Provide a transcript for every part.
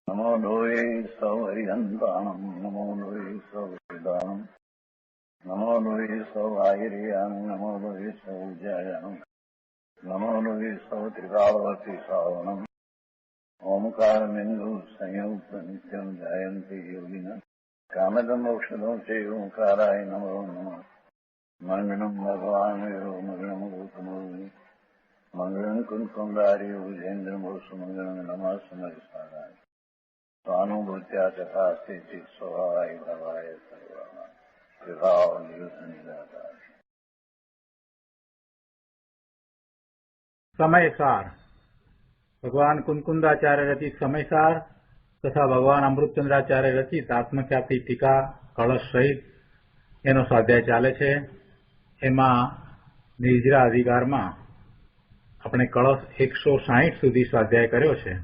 नमो लोये सौहरिहन्ताणम् नमो लोये सौहृदानम् नमो लोये सौवाहिर्याम् नमो लोये सौजायाम् नमो लोये सौत्रिकावती सावनम् ओंकारमिन्दु संयुक्त नित्यम् जायन्ति योगिनः कामदम् मोक्षदम् च ओंकाराय नमो नमः मङ्गलम् भगवान् वीरो मङ्गलम् गौतमो मङ्गलम् कुन्कुण्डारि उजेन्द्रमोसु मङ्गलम् नमः समरिसाराय स्वानुभूत्या तथा स्थिति स्वभावाय भवाय सर्वः विभाव नियुक्त निराकार। समयसार भगवान कुंकुंदाचार्य रचित समयसार तथा भगवान अमृतचंद्राचार्य रचित आत्मख्याति टीका कलश सहित एनो स्वाध्याय चाले छे। एमां निर्जरा अधिकारमां આપણે કળશ 160 સુધી સ્વાધ્યાય કર્યો છે।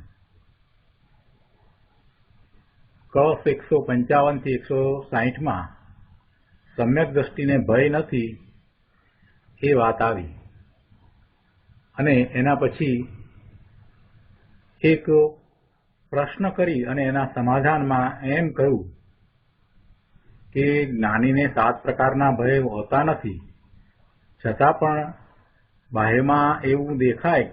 કળશ 155 થી 160 માં સમ્યક દ્રષ્ટિને ભય નથી એ વાત આવી અને એના પછી એક પ્રશ્ન કરી અને એના સમાધાનમાં એમ કહ્યું કે જ્ઞાનીને 7 પ્રકારના ભય હોતા નથી, છતાં પણ બાહ્યમાં એવું દેખાય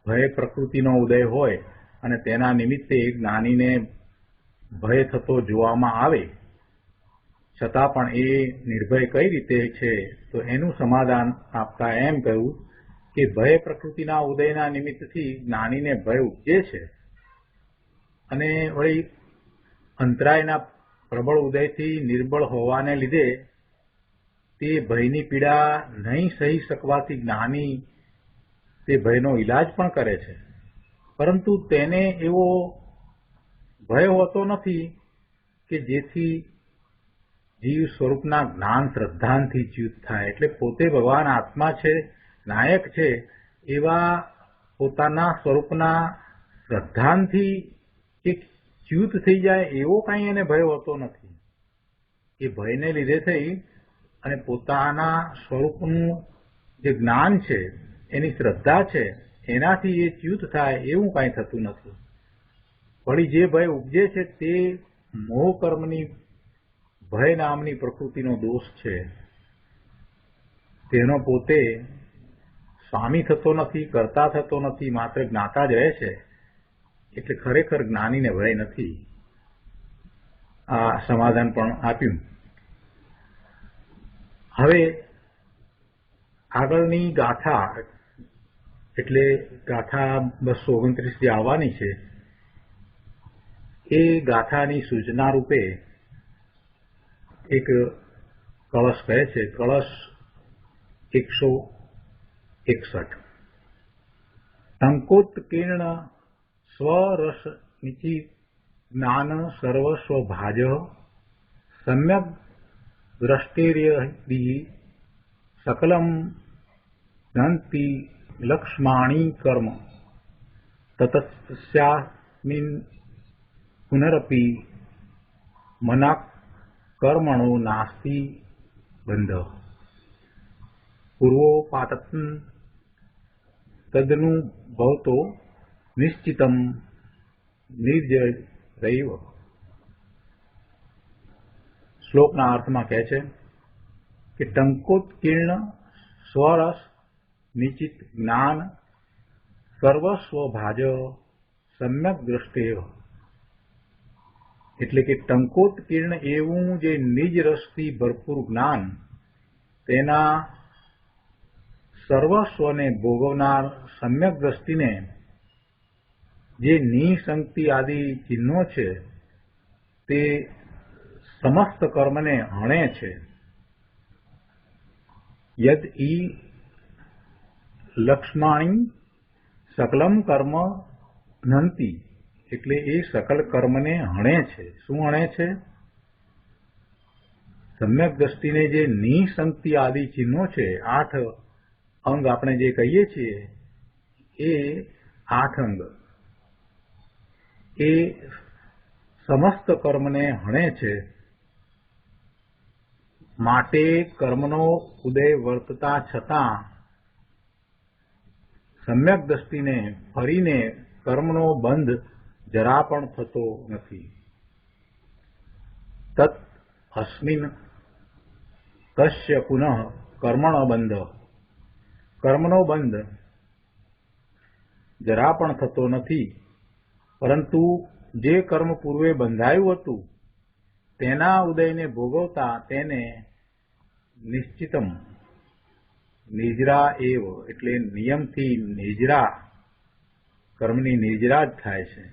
ભય પ્રકૃતિનો ઉદય હોય અને તેના નિમિત્તે જ્ઞાનીને ભય થતો જોવામાં આવે, છતાં પણ એ નિર્ભય કઈ રીતે છે તો એનું સમાધાન આપતા એમ કહ્યું કે ભય પ્રકૃતિના ઉદયના નિમિત્તથી જ્ઞાનીને ભય ઉપજે છે અને વળી અંતરાયના પ્રબળ ઉદયથી નિર્બળ હોવાને લીધે તે ભયની પીડા નહીં સહી શકવાથી જ્ઞાની તે ભયનો ઇલાજ પણ કરે છે, પરંતુ તેને એવો ભય હોતો નથી કે જેથી જીવ સ્વરૂપના જ્ઞાન શ્રદ્ધાંથી ચ્યુત થાય। એટલે પોતે ભગવાન આત્મા છે, નાયક છે એવા પોતાના સ્વરૂપના શ્રદ્ધાંથી એક ચ્યુત થઈ જાય એવો કાંઈ એને ભય હોતો નથી। એ ભયને લીધે થઈ અને પોતાના સ્વરૂપનું જે જ્ઞાન છે એની શ્રદ્ધા છે એનાથી એ ચ્યુત થાય એવું કાંઈ થતું નથી। વળી જે ભય ઉપજે છે તે મોહ કર્મની ભય નામની પ્રકૃતિનો દોષ છે, તેનો પોતે સ્વામી થતો નથી, કર્તા થતો નથી, માત્ર જ્ઞાતા જ રહે છે। એટલે ખરેખર જ્ઞાનીને ભય નથી। આ સમાધાન પણ આપ્યું। હવે આગળની ગાથા એટલે ગાથા 229 જે આવવાની છે એ ગાથાની સૂચના રૂપે એક કળશ કહે છે। કળશ 161 ટંકોત્કીર્ણ સ્વરસ નિચિ જ્ઞાન સર્વસ્વ ભાજ સમ્યક દ્રષ્ટિર્યદિ सकलम नंति लक्ष्माणी कर्म ततस्यास्मिन् पुनरपि मना कर्मणो नास्ति बंध पूर्वोपातत् तदनु भवतो निश्चितम निर्जरैव। श्लोकना अर्थमां कहे छे कि टंकोत्कीर्ण स्वरस निश्चित ज्ञान सर्वस्व भाज सम्यक दृष्टेव। એટલે કે ટંકોત્કીર્ણ એવું જે નિજ રસથી ભરપૂર જ્ઞાન તેના સર્વસ્વને ભોગવનાર સમ્યક દ્રષ્ટિને જે નિસંગતિ આદિ ચિહ્નો છે તે સમસ્ત કર્મને હણે છે। यद ई लक्ष्माणी सकलम कर्म घ्नंति એટલે એ सकल કર્મને હણે છે। શું હણે છે? સમ્યક દ્રષ્ટિને જે નિસંગતિ આદિ ચિહ્નો છે 8 અંગ આપણે જે કહીએ છીએ એ 8 અંગ એ સમસ્ત કર્મને હણે છે। માટે કર્મનો ઉદય વર્તતા છતાં સમ્યક દ્રષ્ટિને ફરીને કર્મનો બંધ જરા પણ થતો નથી. તત અસ્મિન તસ્ય પુનઃ કર્મણો બંધ. કર્મનો બંધ જરા પણ થતો નથી, પરંતુ જે કર્મ પૂર્વે બંધાયું હતું તેના ઉદયને ભોગવતા તેને નિશ્ચિતમ નિજરા એવ એટલે નિયમથી નિજરા કર્મની નિજરા જ થાય છે.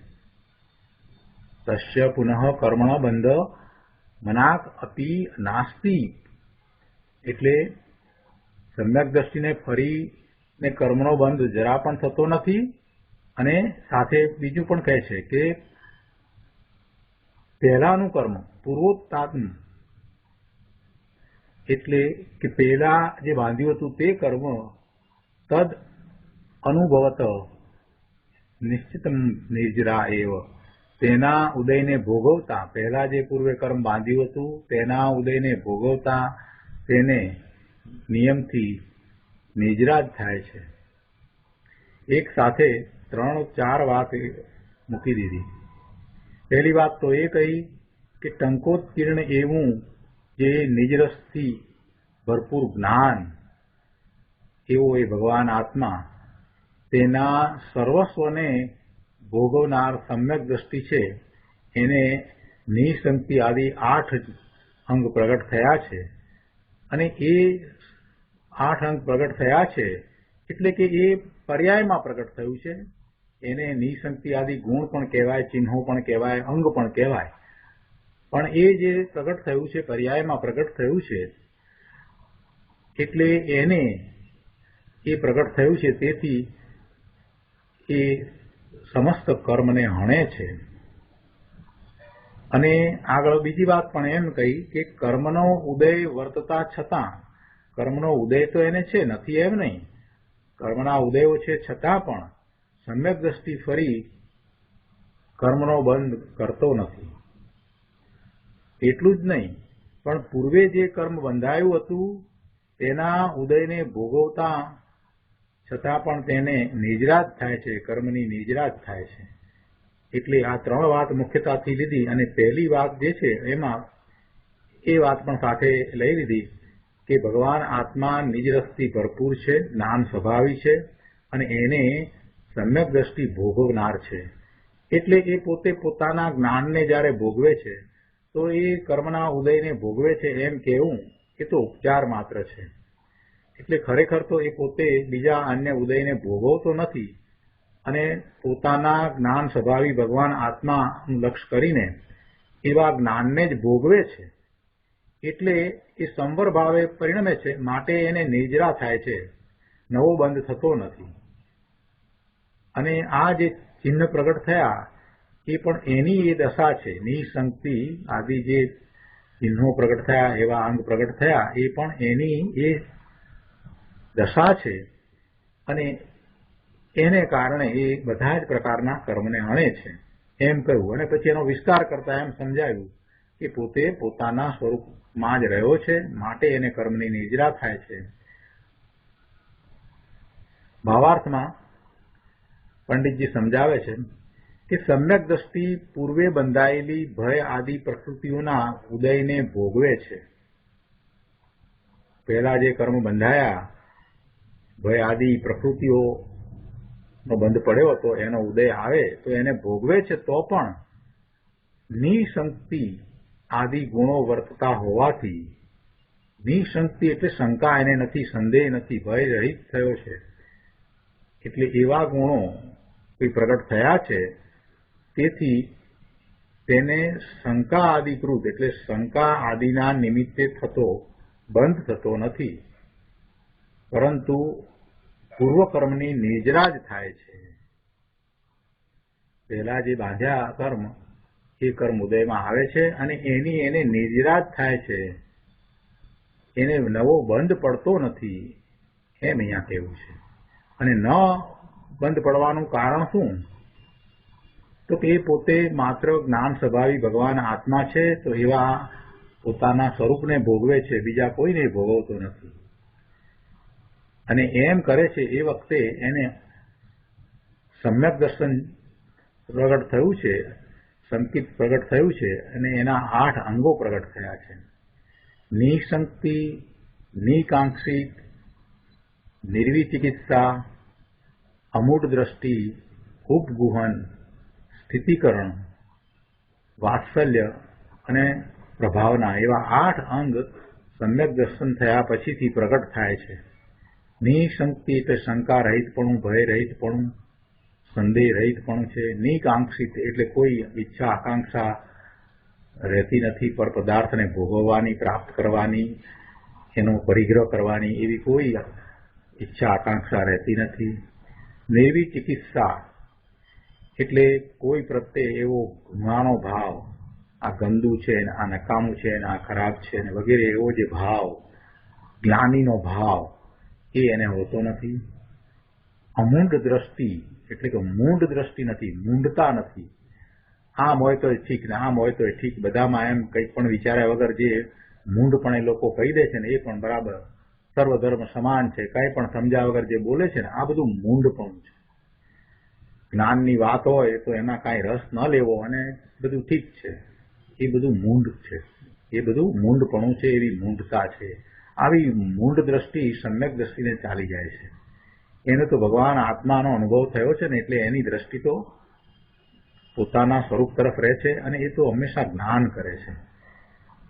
તસ્ય પુનઃ કર્મણો બંધ મનાક અતિ નાસ્તિ એટલે સમ્યક દ્રષ્ટિને ફરીને કર્મનો બંધ જરા પણ થતો નથી. અને સાથે બીજું પણ કહે છે કે પહેલાનું કર્મ પૂર્વોત્તાત્મ એટલે કે પહેલા જે બાંધ્યું હતું તે કર્મ તદ અનુભવત નિશ્ચિતમ નિર્જરા એવ તેના ઉદયને ભોગવતા પહેલા જે પૂર્વે કર્મ બાંધ્યું હતું તેના ઉદયને ભોગવતા તેને નિયમથી નિજરા જ થાય છે. એક સાથે 3-4 વાત મૂકી દીધી. પહેલી વાત તો એ કહી કે ટંકોત્કીર્ણ એવું જે નિજરસથી ભરપૂર જ્ઞાન એવો એ ભગવાન આત્મા તેના સર્વસ્વને ભોગવનાર સમ્યક દ્રષ્ટિ છે એને નિસંગતિ આદિ 8 અંગ પ્રગટ થયા છે. અને એ 8 અંગ પ્રગટ થયા છે એટલે કે એ પર્યાયમાં પ્રગટ થયું છે. એને નિસંગતિ આદિ ગુણ પણ કહેવાય, ચિહ્નો પણ કહેવાય, અંગ પણ કહેવાય. પણ એ જે પ્રગટ થયું છે પર્યાયમાં પ્રગટ થયું છે એટલે એને એ પ્રગટ થયું છે તેથી એ સમસ્ત કર્મને હણે છે. અને આગળ બીજી વાત પણ એમ કહી કે કર્મનો ઉદય વર્તતા છતાં કર્મનો ઉદય તો એને છે, નથી એમ નહીં, કર્મના ઉદયો છે છતાં પણ સમ્યક દ્રષ્ટિ ફરી કર્મનો બંધ કરતો નથી. એટલું જ નહીં, પણ પૂર્વે જે કર્મ બંધાયું હતું તેના ઉદયને ભોગવતા છતાં પણ તેને નિજરા જ થાય છે, કર્મની નિજરા જ થાય છે. એટલે આ 3 વાત મુખ્યતાથી લીધી. અને પહેલી વાત જે છે એમાં એ વાત પણ સાથે લઈ લીધી કે ભગવાન આત્મા નિજરસથી ભરપૂર છે, જ્ઞાન સ્વભાવી છે અને એને સમ્યક દ્રષ્ટિ ભોગવનાર છે. એટલે એ પોતે પોતાના જ્ઞાનને જ્યારે ભોગવે છે તો એ કર્મના ઉદયને ભોગવે છે એમ કહેવું એ તો ઉપચાર માત્ર છે. એટલે ખરેખર તો એ પોતે બીજા અન્ય ઉદયને ભોગવતો નથી અને પોતાના જ્ઞાન સ્વભાવી ભગવાન આત્માનું લક્ષ્ય કરીને એવા જ્ઞાનને જ ભોગવે છે. એટલે એ સંવર ભાવે પરિણમે છે, માટે એને નિજરા થાય છે, નવો બંધ થતો નથી. અને આ જે ચિહ્ન પ્રગટ થયા એ પણ એની એ દશા છે. નિસંગતિ આદિ જે ચિહ્નો પ્રગટ થયા, એવા અંગ પ્રગટ થયા, એ પણ એની એ દશા છે. અને એને કારણે એ બધા જ પ્રકારના કર્મને હણે છે એમ કહ્યું. અને પછી એનો વિસ્તાર કરતા એમ સમજાયું કે પોતે પોતાના સ્વરૂપમાં જ રહ્યો છે, માટે એને કર્મની નિજરા થાય છે. ભાવાર્થમાં પંડિતજી સમજાવે છે કે સમ્યક દ્રષ્ટિ પૂર્વે બંધાયેલી ભય આદિ પ્રકૃતિઓના ઉદયને ભોગવે છે. પહેલા જે કર્મ બંધાયા, ભય આદિ પ્રકૃતિઓનો બંધ પડ્યો હતો, એનો ઉદય આવે તો એને ભોગવે છે. તો પણ નિસંગતિ આદિ ગુણો વર્તતા હોવાથી, નિસંગતિ એટલે શંકા એને નથી, સંદેહ નથી, ભય રહિત થયો છે. એટલે એવા ગુણો કોઈ પ્રગટ થયા છે તેથી તેને શંકા આદિકૃત એટલે શંકા આદિના નિમિત્તે થતો બંધ થતો નથી, પરંતુ પૂર્વકર્મની નિજરા જ થાય છે. પહેલા જે બાંધ્યા કર્મ એ કર્મ ઉદયમાં આવે છે અને એની એને નિજરા જ થાય છે, એને નવો બંધ પડતો નથી એમ અહીંયા કહેવું છે. અને ન બંધ પડવાનું કારણ શું? તો કે એ પોતે માત્ર જ્ઞાન સ્વભાવી ભગવાન આત્મા છે, તો એવા પોતાના સ્વરૂપને ભોગવે છે, બીજા કોઈને ભોગવતો નથી. અને એમ કરે છે એ વખતે એને સમ્યક દર્શન પ્રગટ થયું છે, સંકિત પ્રગટ થયું છે અને એના 8 અંગો પ્રગટ થયા છે. નિશંક્તિ, નિકાંક્ષિત, નિર્વિચિકિત્સા, અમૂઢ દ્રષ્ટિ, ઉપગુહન, સ્થિતિકરણ, વાત્સલ્ય અને પ્રભાવના એવા 8 અંગ સમ્યક દર્શન થયા પછીથી પ્રગટ થાય છે. નિશંક્તિ એટલે શંકા રહિતપણું, ભય રહિતપણું, સંદેહ રહિતપણું છે. નિકાંક્ષિત એટલે કોઈ ઈચ્છા આકાંક્ષા રહેતી નથી, પર પદાર્થને ભોગવવાની, પ્રાપ્ત કરવાની, એનો પરિગ્રહ કરવાની એવી કોઈ ઈચ્છા આકાંક્ષા રહેતી નથી. નિર્વિચિકિત્સા એટલે કોઈ પ્રત્યે એવો ઘૃણાનો ભાવ, આ ગંદુ છે, આ નકામું છે, આ ખરાબ છે વગેરે એવો જે ભાવ, જ્ઞાનીનો ભાવ એ એને હોતો નથી. અમૂઢ દ્રષ્ટિ એટલે કે મૂંઢ દ્રષ્ટિ નથી, મૂંઢતા નથી. આમ હોય તો ઠીક ને આમ હોય તો ઠીક, બધામાં એમ કંઈક પણ વિચાર્યા વગર જે મૂંઢપણે લોકો કહી દે છે ને એ પણ બરાબર, સર્વધર્મ સમાન છે, કંઈ પણ સમજ્યા વગર જે બોલે છે ને આ બધું મૂંઢપણું છે. જ્ઞાનની વાત હોય તો એમાં કાંઈ રસ ન લેવો અને બધું ઠીક છે, એ બધું મૂંઢ છે, એ બધું મૂંઢપણું છે, એવી મૂંઢતા છે. આવી મૂંઢ દ્રષ્ટિ સમ્યક દ્રષ્ટિને ચાલી જાય છે. એને તો ભગવાન આત્માનો અનુભવ થયો છે ને એટલે એની દ્રષ્ટિ તો પોતાના સ્વરૂપ તરફ રહે છે અને એ તો હંમેશા જ્ઞાન કરે છે,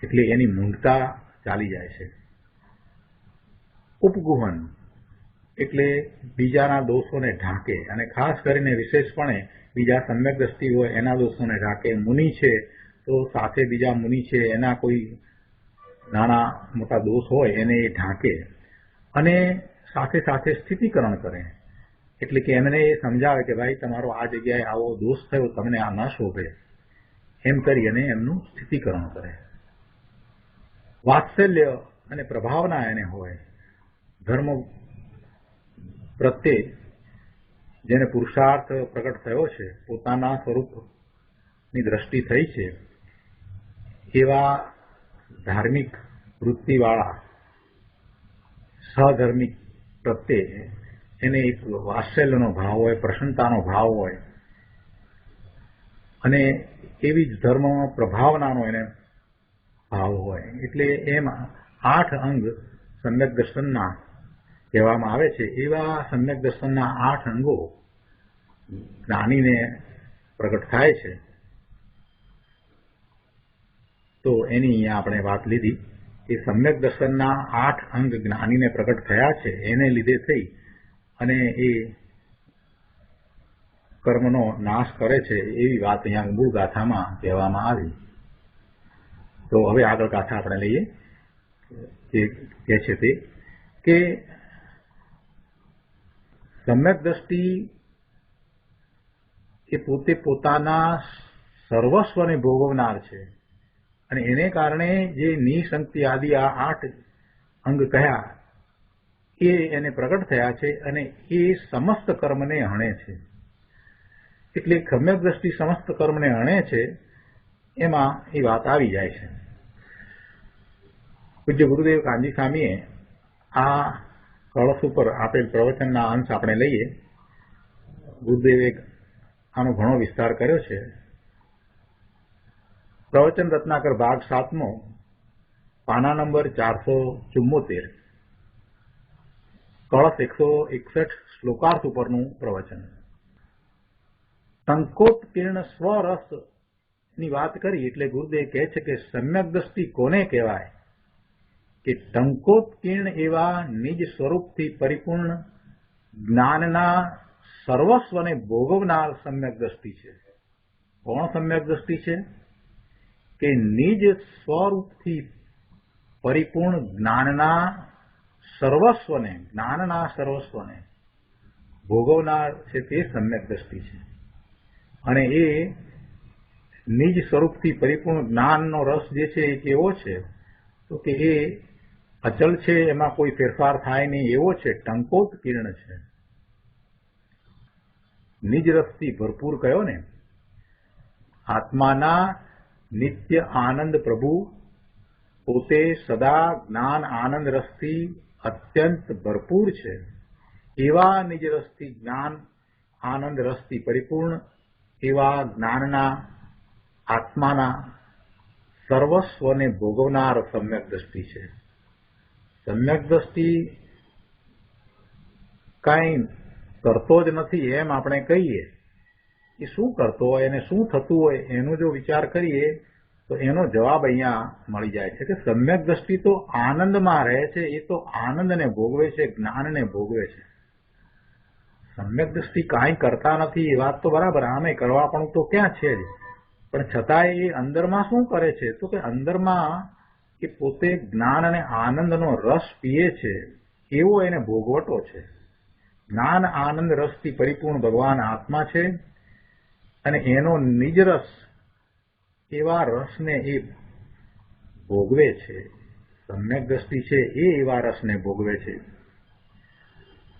એટલે એની મૂંઢતા ચાલી જાય છે. ઉપગુહન એટલે બીજાના દોષોને ઢાંકે અને ખાસ કરીને વિશેષપણે બીજા સમ્યક દ્રષ્ટિ હોય એના દોષોને ઢાંકે. મુનિ છે તો સાથે બીજા મુનિ છે એના કોઈ નાના મોટા દોષ હોય એને એ ઢાંકે અને સાથે સાથે સ્થિતિકરણ કરે, એટલે કે એમને એ સમજાવે કે ભાઈ તમારો આ જગ્યાએ આવો દોષ થયો, તમને આ ન શોભે, એમ કરી અને એમનું સ્થિતિકરણ કરે. વાત્સલ્ય અને પ્રભાવના એને હોય. ધર્મ પ્રત્યે જેને પુરુષાર્થ પ્રગટ થયો છે, પોતાના સ્વરૂપની દ્રષ્ટિ થઈ છે, એવા ધાર્મિક વૃત્તિવાળા સહધર્મિક પ્રત્યે એને એક વાત્સલ્યનો ભાવ હોય, પ્રસન્નતાનો ભાવ હોય અને એવી જ ધર્મ પ્રભાવનાનો એને ભાવ હોય. એટલે એમ 8 અંગ સમ્યક દર્શનના કહેવામાં આવે છે. એવા સમ્યક દર્શનના 8 અંગો જ્ઞાનીને પ્રગટ થાય છે. તો એની અહીંયા આપણે વાત લીધી કે સમ્યક દર્શનના 8 અંગ જ્ઞાનીને પ્રગટ થયા છે, એને લીધે થઈ અને એ કર્મનો નાશ કરે છે એવી વાત અહીંયા મૂળ ગાથામાં કહેવામાં આવી. તો હવે આગળ ગાથા આપણે લઈએ. જે કહે છે તે કે સમ્યક દ્રષ્ટિ એ પોતે પોતાના સર્વસ્વને ભોગવનાર છે અને એને કારણે જે નિશંક્તિ આદિ આ 8 અંગ કહ્યા એ એને પ્રગટ થયા છે અને એ સમસ્ત કર્મને હણે છે. એટલે સમ્યક દ્રષ્ટિ સમસ્ત કર્મને હણે છે એમાં એ વાત આવી જાય છે. પૂજ્ય ગુરુદેવ કાનજી સ્વામીએ આ કળશ ઉપર આપેલ પ્રવચનના અંશ આપણે લઈએ. ગુરુદેવે આનો ઘણો વિસ્તાર કર્યો છે. પ્રવચન રત્નાકર ભાગ 7મો, પાના નંબર 474, કળશ 161 શ્લોકાર્થ ઉપરનું પ્રવચન. ટંકોત્કીર્ણ સ્વરસ ની વાત કરી એટલે ગુરુદેવ કહે છે કે સમ્યક દ્રષ્ટિ કોને કહેવાય કે ટંકોત્કીર્ણ એવા નિજ સ્વરૂપથી પરિપૂર્ણ જ્ઞાનના સર્વસ્વને ભોગવનાર સમ્યક દ્રષ્ટિ છે. કોણ સમ્યક દ્રષ્ટિ છે કે નિજ સ્વરૂપથી પરિપૂર્ણ જ્ઞાનના સર્વસ્વને ભોગવનાર છે તે સમ્યક દ્રષ્ટિ છે. અને એ નિજ સ્વરૂપથી પરિપૂર્ણ જ્ઞાનનો રસ જે છે એ કેવો છે તો કે એ અચલ છે, એમાં કોઈ ફેરફાર થાય નહીં એવો છે, ટંકોત્કીર્ણ છે. નિજ રસથી ભરપૂર કયો ને, આત્માના નિત્ય આનંદ પ્રભુ પોતે સદા જ્ઞાન આનંદ રસથી અત્યંત ભરપૂર છે. એવા નિજ રસથી જ્ઞાન આનંદ રસથી પરિપૂર્ણ એવા જ્ઞાનના આત્માના સર્વસ્વને ભોગવનાર સમ્યક દ્રષ્ટિ છે. સમ્યક દ્રષ્ટિ કાંઈ કરતો જ નથી એમ આપણે કહીએ. એ શું કરતો હોય અને શું થતું હોય એનો જો વિચાર કરીએ તો એનો જવાબ અહીંયા મળી જાય છે કે સમ્યક દ્રષ્ટિ તો આનંદમાં રહે છે. એ તો આનંદને ભોગવે છે, જ્ઞાનને ભોગવે છે. સમ્યક દ્રષ્ટિ કાંઈ કરતા નથી એ વાત તો બરાબર, આમે કરવા પણ તો ક્યાં છે જ, પણ છતાંય એ અંદરમાં શું કરે છે તો કે અંદરમાં એ પોતે જ્ઞાન અને આનંદનો રસ પીએ છે એવો એને ભોગવટો છે. જ્ઞાન આનંદ રસથી પરિપૂર્ણ ભગવાન આત્મા છે અને એનો નિજ રસ એવા રસને એ ભોગવે છે. સમ્યક દ્રષ્ટિ છે એ એવા રસને ભોગવે છે.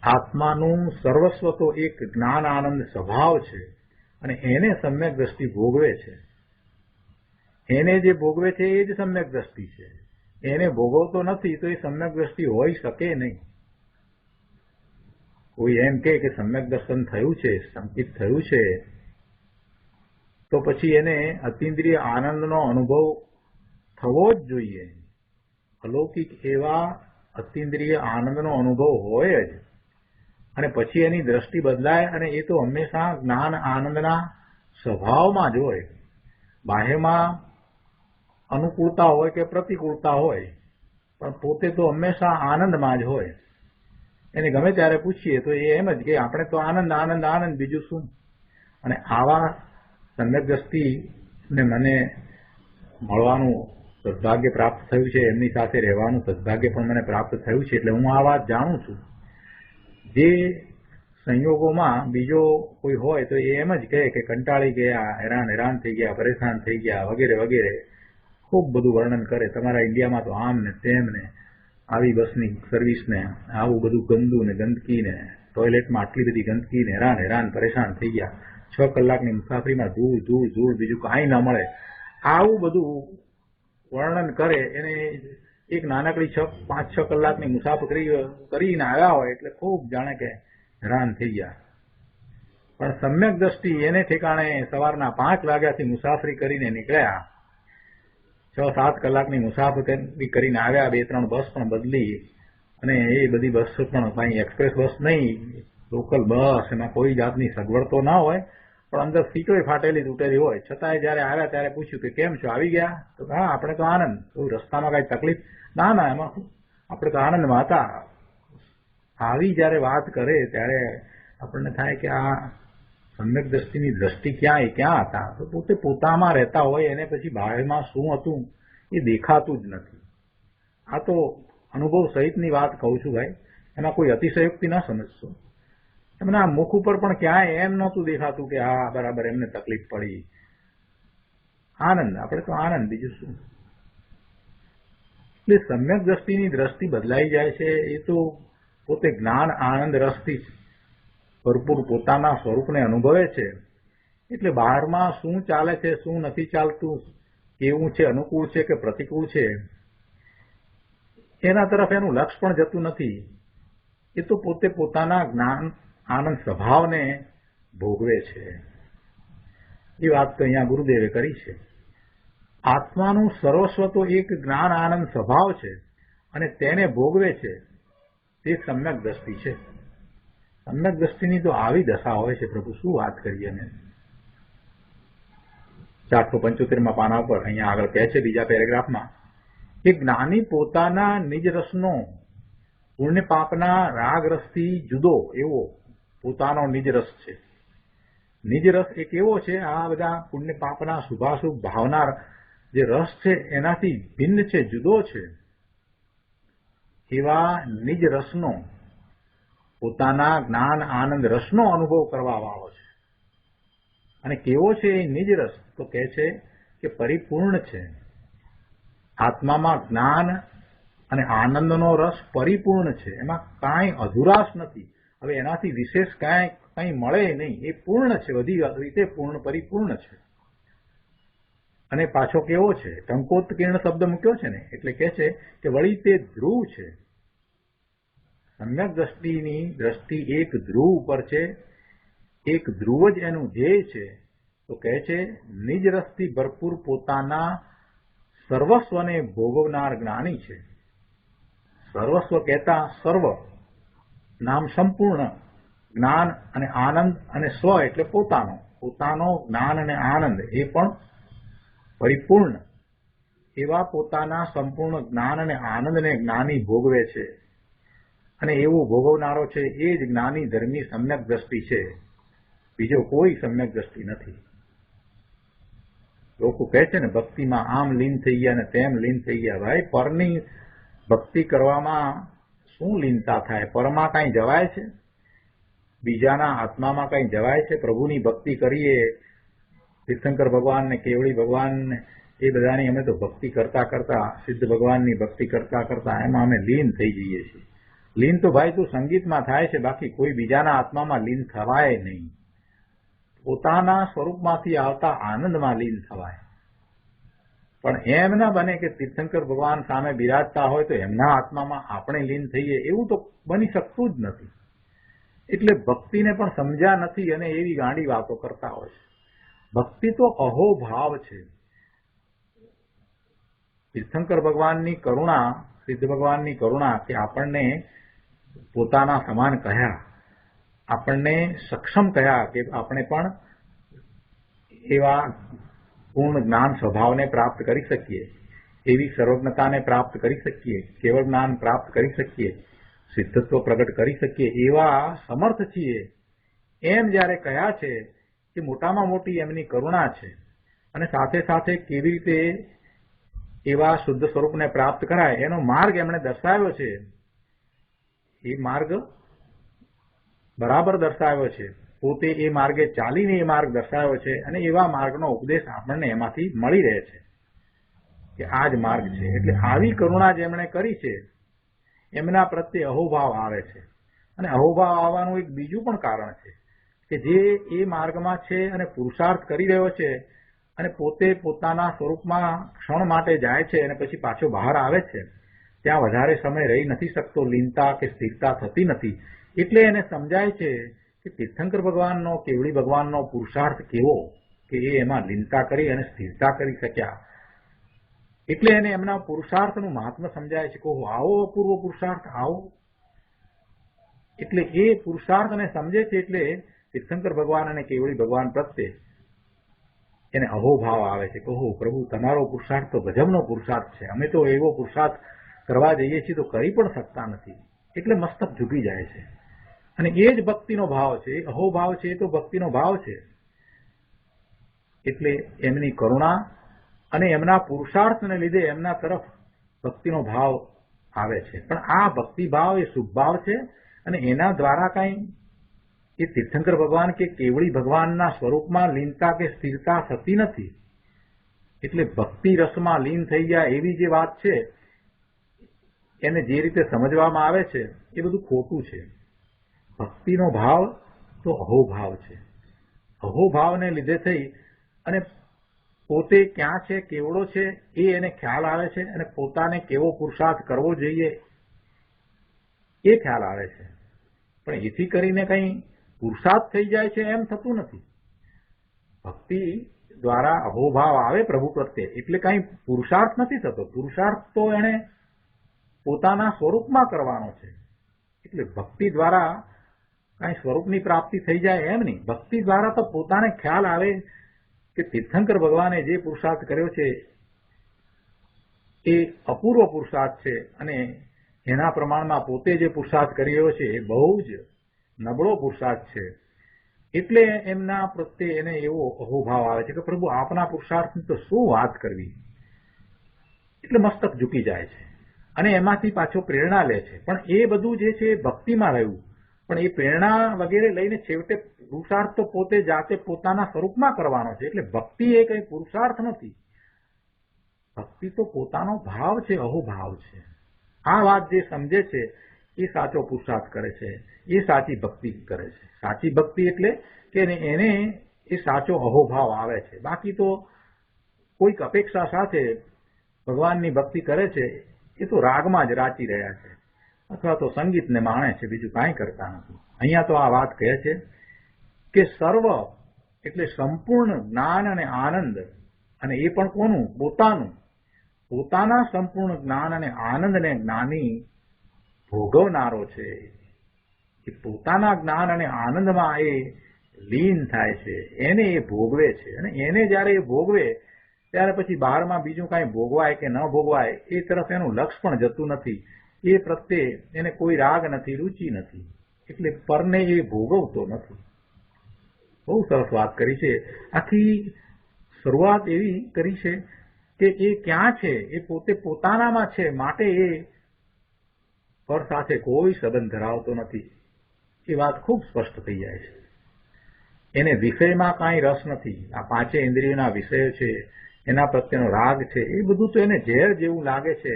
આત્માનું સર્વસ્વ તો એક જ્ઞાન આનંદ સ્વભાવ છે અને એને સમ્યક દ્રષ્ટિ ભોગવે છે. એને જે ભોગવે છે એ જ સમ્યક દ્રષ્ટિ છે. એને ભોગવતો નથી તો એ સમ્યક દ્રષ્ટિ હોઈ શકે નહીં. કોઈ એમ કે સમ્યક દર્શન થયું છે, સંકિત થયું છે, તો પછી એને અતિન્દ્રિય આનંદનો અનુભવ થવો જ જોઈએ. અલૌકિક એવા અતિન્દ્રિય આનંદનો અનુભવ હોય જ, અને પછી એની દ્રષ્ટિ બદલાય અને એ તો હંમેશા જ્ઞાન આનંદના સ્વભાવમાં જ હોય. બાહ્યમાં અનુકૂળતા હોય કે પ્રતિકૂળતા હોય, પણ પોતે તો હંમેશા આનંદમાં જ હોય. એને ગમે ત્યારે પૂછીએ તો એ એમ જ કે આપણે તો આનંદ આનંદ આનંદ, બીજું શું. અને આવા સમ્યક દ્રષ્ટિને મને મળવાનું સદભાગ્ય પ્રાપ્ત થયું છે, એમની સાથે રહેવાનું સદભાગ્ય પણ મને પ્રાપ્ત થયું છે, એટલે હું આ વાત જાણું છું. જે સંયોગોમાં બીજો કોઈ હોય તો એ એમ જ કહે કે કંટાળી ગયા, હેરાન થઈ ગયા, પરેશાન થઈ ગયા, વગેરે વગેરે ખૂબ બધું વર્ણન કરે. તમારા ઇન્ડિયામાં તો આમ ને તેમ ને, આવી બસની સર્વિસ ને, આવું બધું ગંદુ ને ગંદકી ને, ટોયલેટમાં આટલી બધી ગંદકી ને, હેરાન પરેશાન થઈ ગયા, 6 કલાકની મુસાફરીમાં ધૂળ, બીજું કાંઈ ન મળે, આવું બધું વર્ણન કરે. એને એક નાનકડી 5-6 કલાકની મુસાફરી કરીને આવ્યા હોય એટલે ખૂબ જાણે કે હેરાન થઈ ગયા. પણ સમ્યક દ્રષ્ટિ એને ઠેકાણે સવારના 5 વાગ્યાથી મુસાફરી કરીને નીકળ્યા, 6-7 કલાકની મુસાફરી કરીને આવ્યા, 2-3 બસ પણ બદલી, અને એ બધી બસ પણ કાંઈ એક્સપ્રેસ બસ નહીં, લોકલ બસ, એમાં કોઈ જાતની સગવડ તો ના હોય, પણ અંદર સીટોય ફાટેલી તૂટેલી હોય. છતાંય જયારે આવ્યા ત્યારે પૂછ્યું કે કેમ છો, આવી ગયા? તો હા, આપણે તો આનંદ. કોઈ રસ્તામાં કાંઈ તકલીફ? ના, એમાં આપણે તો આનંદમાં હતા. આવી જયારે વાત કરે ત્યારે આપણને થાય કે આ સમ્યક દ્રષ્ટિની દ્રષ્ટિ ક્યાં હતા? તો પોતે પોતામાં રહેતા હોય એને પછી બહારમાં શું હતું એ દેખાતું જ નથી. આ તો અનુભવ સહિતની વાત કહું છું ભાઈ, એમાં કોઈ અતિશયોક્તિ ન સમજશો. એમને આ મુખ ઉપર પણ ક્યાંય એમ નહોતું દેખાતું કે હા બરાબર એમને તકલીફ પડી. આનંદ, આપણે તો આનંદ, બીજું શું. એટલે સમ્યક દ્રષ્ટિની દ્રષ્ટિ બદલાઈ જાય છે એ તો પોતે જ્ઞાન આનંદ રસથી ભરપૂર પોતાના સ્વરૂપને અનુભવે છે. એટલે બહારમાં શું ચાલે છે, શું નથી ચાલતું, કેવું છે, અનુકૂળ છે કે પ્રતિકૂળ છે, એના તરફ એનું લક્ષ પણ જતું નથી. એ તો પોતે પોતાના જ્ઞાન આનંદ સ્વભાવને ભોગવે છે. એ વાત તો અહીંયા ગુરુદેવે કરી છે. આત્માનું સર્વસ્વ તો એક જ્ઞાન આનંદ સ્વભાવ છે અને તેને ભોગવે છે, તે સમ્યક દ્રષ્ટિ છે. સમ્યક દ્રષ્ટિની તો આવી દશા હોય છે, પ્રભુ શું વાત કરીએ. ને 475માં પાના પર અહીંયા આગળ કહે છે બીજા પેરેગ્રાફમાં કે જ્ઞાની પોતાના નિજ રસનો પુણ્ય પાપના રાગ રસથી જુદો એવો પોતાનો નિજ રસ છે. નિજ રસ એક એવો છે, આ બધા પુણ્ય પાપના શુભાશુભ ભાવના જે રસ છે એનાથી ભિન્ન છે, જુદો છે. એવા નિજ રસનો, પોતાના જ્ઞાન આનંદ રસનો અનુભવ કરવા વાળો છે. અને કેવો છે એ નિજ રસ? તો કહે છે કે પરિપૂર્ણ છે. આત્મામાં જ્ઞાન અને આનંદનો રસ પરિપૂર્ણ છે, એમાં કાંઈ અધુરાશ નથી. હવે એનાથી વિશેષ કાંઈ મળે નહીં, એ પૂર્ણ છે, બધી રીતે પૂર્ણ પરિપૂર્ણ છે. અને પાછો કેવો છે? ટંકોત્કીર્ણ શબ્દ મૂક્યો છે ને, એટલે કહે છે કે વળી તે ધ્રુવ છે. સમ્યક દ્રષ્ટિની દ્રષ્ટિ એક ધ્રુવ ઉપર છે, એક ધ્રુવ જ એનું ધ્યેય છે, તો કહે છે નિજ રસથી ભરપૂર પોતાના સર્વસ્વને ભોગવનાર જ્ઞાની છે. સર્વસ્વ કહેતા સર્વ નામ સંપૂર્ણ જ્ઞાન અને આનંદ અને સ્વ એટલે પોતાનો જ્ઞાન અને આનંદ એ પણ પરિપૂર્ણ એવા પોતાના સંપૂર્ણ જ્ઞાન અને આનંદને જ્ઞાની ભોગવે છે. અને એવું ભોગવનારો છે એ જ જ્ઞાની ધર્મી સમ્યક દ્રષ્ટિ છે. બીજો કોઈ સમ્યક દ્રષ્ટિ નથી. લોકો કહે છે ને ભક્તિમાં આમ લીન થઈ ગયા ને તેમ લીન થઈ ગયા. ભાઈ પરની ભક્તિ કરવામાં શું લીનતા થાય? પરમાં કાંઈ જવાય છે? બીજાના આત્મામાં કાંઈ જવાય છે? પ્રભુની ભક્તિ કરીએ, તીર્થંકર ભગવાન ને કેવળી ભગવાન ને એ બધાની અમે તો ભક્તિ કરતા કરતા, સિદ્ધ ભગવાનની ભક્તિ કરતા કરતા એમાં અમે લીન થઈ જઈએ છીએ. લીન તો ભાઈ તું સંગીતમાં થાય છે, બાકી કોઈ બીજાના આત્મામાં લીન થવાય નહીં. પોતાના સ્વરૂપમાંથી આવતા આનંદમાં લીન થવાય. પણ એમ ના બને કે તીર્થંકર ભગવાન સામે બિરાજતા હોય તો એમના આત્મામાં આપણે લીન થઈએ, એવું તો બની શકતું જ નથી. એટલે ભક્તિને પણ સમજ્યા નથી અને એવી ગાંડી વાતો કરતા હોય છે. ભક્તિ તો અહોભાવ છે. તીર્થંકર ભગવાનની કરુણા, સિદ્ધ ભગવાનની કરુણા કે આપણને પોતાના સમાન કહ્યા, આપણને સક્ષમ કહ્યા કે આપણે પણ એવા પૂર્ણ જ્ઞાન સ્વભાવને પ્રાપ્ત કરી શકીએ, એવી સર્વજ્ઞતાને પ્રાપ્ત કરી શકીએ, કેવળ જ્ઞાન પ્રાપ્ત કરી શકીએ, સિદ્ધત્વ પ્રગટ કરી શકીએ એવા સમર્થ છીએ. એમ જ્યારે કહ્યા છે કે મોટામાં મોટી એમની કરુણા છે. અને સાથે સાથે કેવી રીતે એવા શુદ્ધ સ્વરૂપને પ્રાપ્ત કરાય એનો માર્ગ એમણે દર્શાવ્યો છે. એ માર્ગ બરાબર દર્શાવ્યો છે. પોતે એ માર્ગે ચાલીને એ માર્ગ દર્શાવ્યો છે અને એવા માર્ગનો ઉપદેશ આપણને એમાંથી મળી રહે છે કે આ જ માર્ગ છે. એટલે આવી કરુણા જેમણે કરી છે એમના પ્રત્યે અહોભાવ આવે છે. અને અહોભાવ આવવાનું એક બીજું પણ કારણ છે કે જે એ માર્ગમાં છે અને પુરુષાર્થ કરી રહ્યો છે અને પોતે પોતાના સ્વરૂપમાં ક્ષણ માટે જાય છે અને પછી પાછો બહાર આવે છે, ત્યાં વધારે સમય રહી નથી શકતો, લીનતા કે સ્થિરતા થતી નથી. એટલે એને સમજાય છે કે તીર્થંકર ભગવાનનો, કેવળી ભગવાનનો પુરુષાર્થ કેવો કે એ એમાં લીનતા કરી અને સ્થિરતા કરી શક્યા. એટલે એને એમના પુરુષાર્થનું મહાત્મ્ય સમજાય છે કે આવો અપૂર્વ પુરુષાર્થ, આવો. એટલે એ પુરુષાર્થને સમજે છે. એટલે તીર્થંકર ભગવાન અને કેવળી ભગવાન પ્રત્યે એને અહોભાવ આવે છે કે ઓહો પ્રભુ, તમારો પુરુષાર્થ તો ગજબનો પુરુષાર્થ છે. અમે તો એવો પુરુષાર્થ કરવા જઈએ છીએ તો કરી પણ શકતા નથી. એટલે મસ્તક ઝૂકી જાય છે. અને એ જ ભક્તિનો ભાવ છે. અહોભાવ છે એ તો ભક્તિનો ભાવ છે. એટલે એમની કરુણા અને એમના પુરુષાર્થને લીધે એમના તરફ ભક્તિનો ભાવ આવે છે. પણ આ ભક્તિ ભાવ એ શુભ ભાવ છે અને એના દ્વારા કઈ એ તીર્થંકર ભગવાન કે કેવળી ભગવાનના સ્વરૂપમાં લીનતા કે સ્થિરતા થતી નથી. એટલે ભક્તિ રસમાં લીન થઈ ગયા એવી જે વાત છે એને જે રીતે સમજવામાં આવે છે એ બધું ખોટું છે. ભક્તિનો ભાવ તો અહોભાવ છે. અહોભાવને લીધે થઈ અને પોતે ક્યાં છે, કેવડો છે એ એને ખ્યાલ આવે છે અને પોતાને કેવો પુરુષાર્થ કરવો જોઈએ એ ખ્યાલ આવે છે. પણ એથી કરીને કંઈ પુરુષાર્થ થઈ જાય છે એમ થતું નથી. ભક્તિ દ્વારા અહોભાવ આવે પ્રભુ પ્રત્યે એટલે કંઈ પુરુષાર્થ નથી થતો. પુરુષાર્થ તો એને પોતાના સ્વરૂપમાં કરવાનો છે. એટલે ભક્તિ દ્વારા કાંઈ સ્વરૂપની પ્રાપ્તિ થઈ જાય એમ નહીં. ભક્તિ દ્વારા તો પોતાને ખ્યાલ આવે કે તીર્થંકર ભગવાને જે પુરુષાર્થ કર્યો છે એ અપૂર્વ પુરુષાર્થ છે અને એના પ્રમાણમાં પોતે જે પુરુષાર્થ કરી રહ્યો છે એ બહુ જ નબળો પુરુષાર્થ છે. એટલે એમના પ્રત્યે એને એવો અહોભાવ આવે છે કે પ્રભુ આપના પુરુષાર્થની તો શું વાત કરવી. એટલે મસ્તક ઝૂકી જાય છે અને એમાંથી પાછો પ્રેરણા લે છે. પણ એ બધું જે છે એ ભક્તિમાં રહ્યું. પણ એ પ્રેરણા વગેરે લઈને છેવટે પુરુષાર્થ તો પોતે જાતે પોતાના સ્વરૂપમાં કરવાનો છે. એટલે ભક્તિ એ કંઈ પુરુષાર્થ નથી. ભક્તિ તો પોતાનો ભાવ છે, અહોભાવ છે. આ વાત જે સમજે છે એ સાચો પુરુષાર્થ કરે છે, એ સાચી ભક્તિ કરે છે. સાચી ભક્તિ એટલે કે એને એ સાચો અહોભાવ આવે છે. બાકી તો કોઈક અપેક્ષા સાથે ભગવાનની ભક્તિ કરે છે એ તો રાગમાં જ રાચી રહ્યા છે અથવા તો સંગીતને માણે છે, બીજું કાંઈ કરતા નથી. અહીંયા તો આ વાત કહે છે કે સર્વ એટલે સંપૂર્ણ જ્ઞાન અને આનંદ, અને એ પણ કોનું? પોતાનું. પોતાના સંપૂર્ણ જ્ઞાન અને આનંદને જ્ઞાની ભોગવનારો છે. એ પોતાના જ્ઞાન અને આનંદમાં એ લીન થાય છે, એને એ ભોગવે છે. અને એને જયારે એ ભોગવે ત્યારે પછી બહારમાં બીજું કાંઈ ભોગવાય કે ન ભોગવાય એ તરફ એનું લક્ષ પણ જતું નથી. એ પ્રત્યે એને કોઈ રાગ નથી, રુચિ નથી. એટલે પરને એ ભોગવતો નથી. બહુ સરસ વાત કરી છે. આખી શરૂઆત એવી કરી છે કે એ ક્યાં છે? એ પોતે પોતાનામાં છે, માટે એ પર સાથે કોઈ સંબંધ ધરાવતો નથી. એ વાત ખૂબ સ્પષ્ટ થઈ જાય છે. એને વિષયમાં કાંઈ રસ નથી. આ પાંચે ઇન્દ્રિયોના વિષયો છે, એના પ્રત્યેનો રાગ છે, એ બધું તો એને ઝેર જેવું લાગે છે.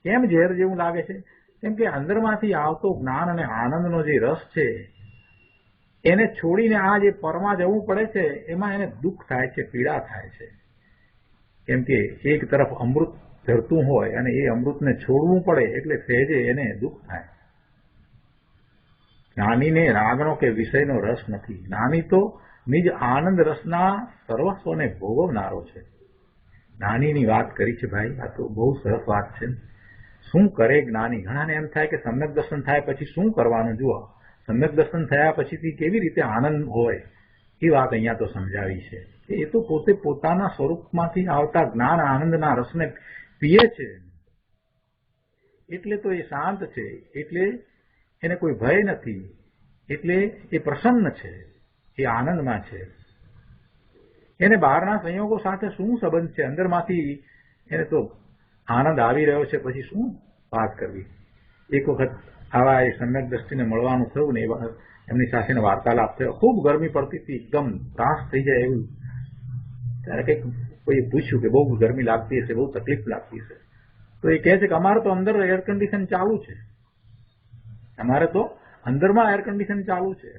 કેમ ઝેર જેવું લાગે છે? કેમ કે અંદરમાંથી આવતો જ્ઞાન અને આનંદનો જે રસ છે એને છોડીને આ જે પરમાં જવું પડે છે, એમાં એને દુઃખ થાય છે, પીડા થાય છે. કેમ કે એક તરફ અમૃત ઝરતું હોય અને એ અમૃતને છોડવું પડે એટલે સહેજે એને દુઃખ થાય. જ્ઞાનીને રાગનો કે વિષયનો રસ નથી. જ્ઞાની તો નિજ આનંદ રસના સર્વસ્વને ભોગવનારો છે. જ્ઞાનીની વાત કરી છે ભાઈ, આ તો બહુ સરસ વાત છે. શું કરે જ્ઞાની? ઘણાને એમ થાય કે સમ્યક દર્શન થાય પછી શું કરવાનું? જુઓ, સમ્યક દર્શન થયા પછીથી કેવી રીતે આનંદ હોય એ વાત અહીંયા તો સમજાવી છે. એ તો પોતે પોતાના સ્વરૂપમાંથી આવતા જ્ઞાન આનંદના રસને પીએ છે, એટલે તો એ શાંત છે, એટલે એને કોઈ ભય નથી, એટલે એ પ્રસન્ન છે, એ આનંદમાં છે. એને બહારના સંયોગો સાથે શું સંબંધ છે? અંદરમાંથી એને તો આનંદ આવી રહ્યો છે, પછી શું વાત કરવી? એક વખત આવા એ સમ્યક દ્રષ્ટિને મળવાનું થયું ને, એમની સાથેનો વાર્તાલાપ થયો. ખૂબ ગરમી પડતી હતી, એકદમ ત્રાસ થઈ જાય એવું. ત્યારે કંઈક કોઈ પૂછ્યું કે બહુ ગરમી લાગતી હશે, બહુ તકલીફ લાગતી હશે. તો એ કહે છે કે અમારે તો અંદર એર કન્ડિશન ચાલુ છે, અમારે તો અંદરમાં એર કન્ડિશન ચાલુ છે.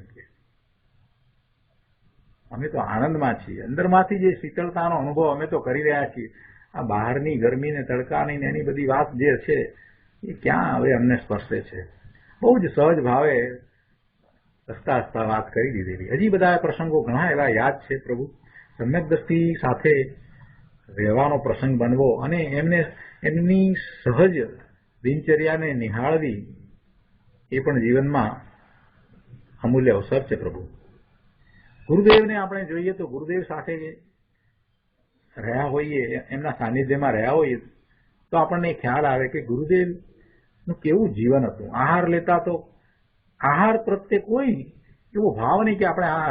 અમે તો આનંદમાં છીએ, અંદરમાંથી જે શીતળતાનો અનુભવ અમે તો કરી રહ્યા છીએ. આ બહારની ગરમી ને તડકાની ને એની બધી વાત જે છે એ ક્યાં હવે અમને સ્પર્શે છે? બહુ જ સહજ ભાવે હસતા હસતા વાત કરી દીધેલી. હજી બધા પ્રસંગો ઘણા એવા યાદ છે. પ્રભુ સમ્યક દ્રષ્ટિ સાથે રહેવાનો પ્રસંગ બનવો અને એમને એમની સહજ દિનચર્યાને નિહાળવી એ પણ જીવનમાં અમૂલ્ય અવસર છે. પ્રભુ ગુરુદેવને આપણે જોઈએ તો ગુરુદેવ સાથે રહ્યા હોઈએ, એમના સાનિધ્યમાં રહ્યા હોઈએ તો આપણને ખ્યાલ આવે કે ગુરુદેવનું કેવું જીવન હતું. આહાર લેતા તો આહાર પ્રત્યે કોઈ એવો ભાવ નહીં કે આપણે આ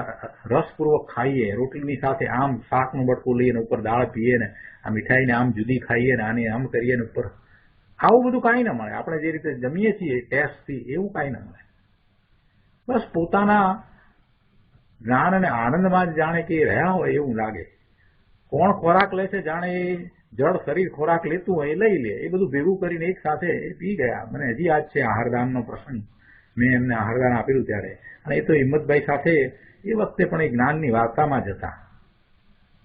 રસપૂર્વક ખાઈએ, રોટલીની સાથે આમ શાકનું બટકું લઈએ ને ઉપર દાળ પીએ ને આ મીઠાઈને આમ જુદી ખાઈએ ને આને આમ કરીએ ને ઉપર, આવું બધું કાંઈ ન મળે. આપણે જે રીતે જમીએ છીએ ટેસ્ટથી એવું કાંઈ ન મળે. બસ પોતાના જ્ઞાન અને આનંદમાં જ જાણે કે રહ્યા હોય એવું લાગે. કોણ ખોરાક લે છે જાણે એ જળ શરીર ખોરાક લેતું હોય એ લઈ લે, એ બધું ભેગું કરીને એક સાથે પી ગયા. મને હજી યાદ છે આહારદાનનો પ્રસંગ, મેં એમને આહારદાન આપેલું ત્યારે. અને એ તો હિંમતભાઈ સાથે એ વખતે પણ એ જ્ઞાનની વાર્તામાં જ હતા.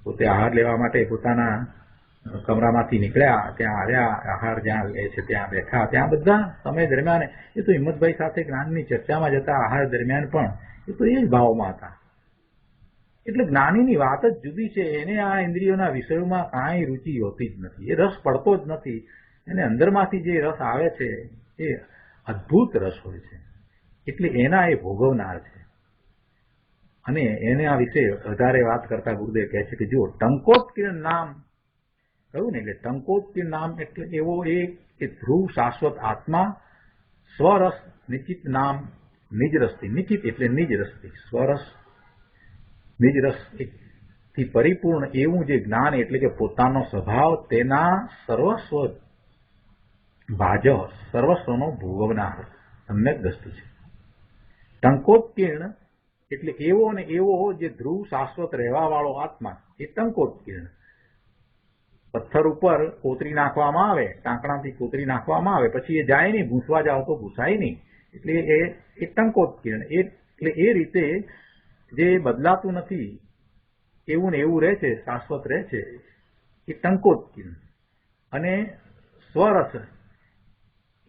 પોતે આહાર લેવા માટે પોતાના કમરામાંથી નીકળ્યા, ત્યાં આવ્યા, આહાર જ્યાં લે છે ત્યાં બેઠા, ત્યાં બધા સમય દરમિયાન એ તો હિંમતભાઈ સાથે જ્ઞાનની ચર્ચામાં જ હતા. આહાર દરમિયાન પણ એ તો એ જ ભાવમાં હતા. એટલે જ્ઞાનીની વાત જ જુદી છે. એને આ ઇન્દ્રિયોના વિષયોમાં કાંઈ રુચિ હોતી જ નથી, એ રસ પડતો જ નથી. એને અંદરમાંથી જે રસ આવે છે એ અદ્ભુત રસ હોય છે, એટલે એના એ ભોગવનાર છે. અને એને આ વિશે વધારે વાત કરતા ગુરુદેવ કહે છે કે જુઓ, ટંકોત્કીર્ણ નામ કહ્યું ને, એટલે ટંકોત્કીર્ણ નામ એટલે એવો એક કે ધ્રુવ શાશ્વત આત્મા સ્વરસ નિશ્ચિત નામ નિજ રસથી, નિશ્ચિત એટલે નિજ રસથી, સ્વરસ નિજ રસ થી પરિપૂર્ણ એવું જે જ્ઞાન એટલે કે પોતાનો સ્વભાવ તેના સર્વસ્વ ભાજવ સર્વસ્વનો ભોગવનાર સમ્યક દ્રષ્ટિ છે. ટંકોત્કીર્ણ એટલે એવો ને એવો જે ધ્રુવ શાશ્વત રહેવા વાળો આત્મા, એ ટંકોત્કીર્ણ. પથ્થર ઉપર કોતરી નાખવામાં આવે, ટાંકણાથી કોતરી નાખવામાં આવે, પછી એ જાય નહીં, ભૂંસવા જાવ તો ભૂસાય નહીં, એટલે એ ટંકોત્કીર્ણ. એટલે એ રીતે જે બદલાતું નથી, એવું ને એવું રહે છે, શાશ્વત રહે છે, એ ટંકોત્કીર્ણ. અને સ્વરસ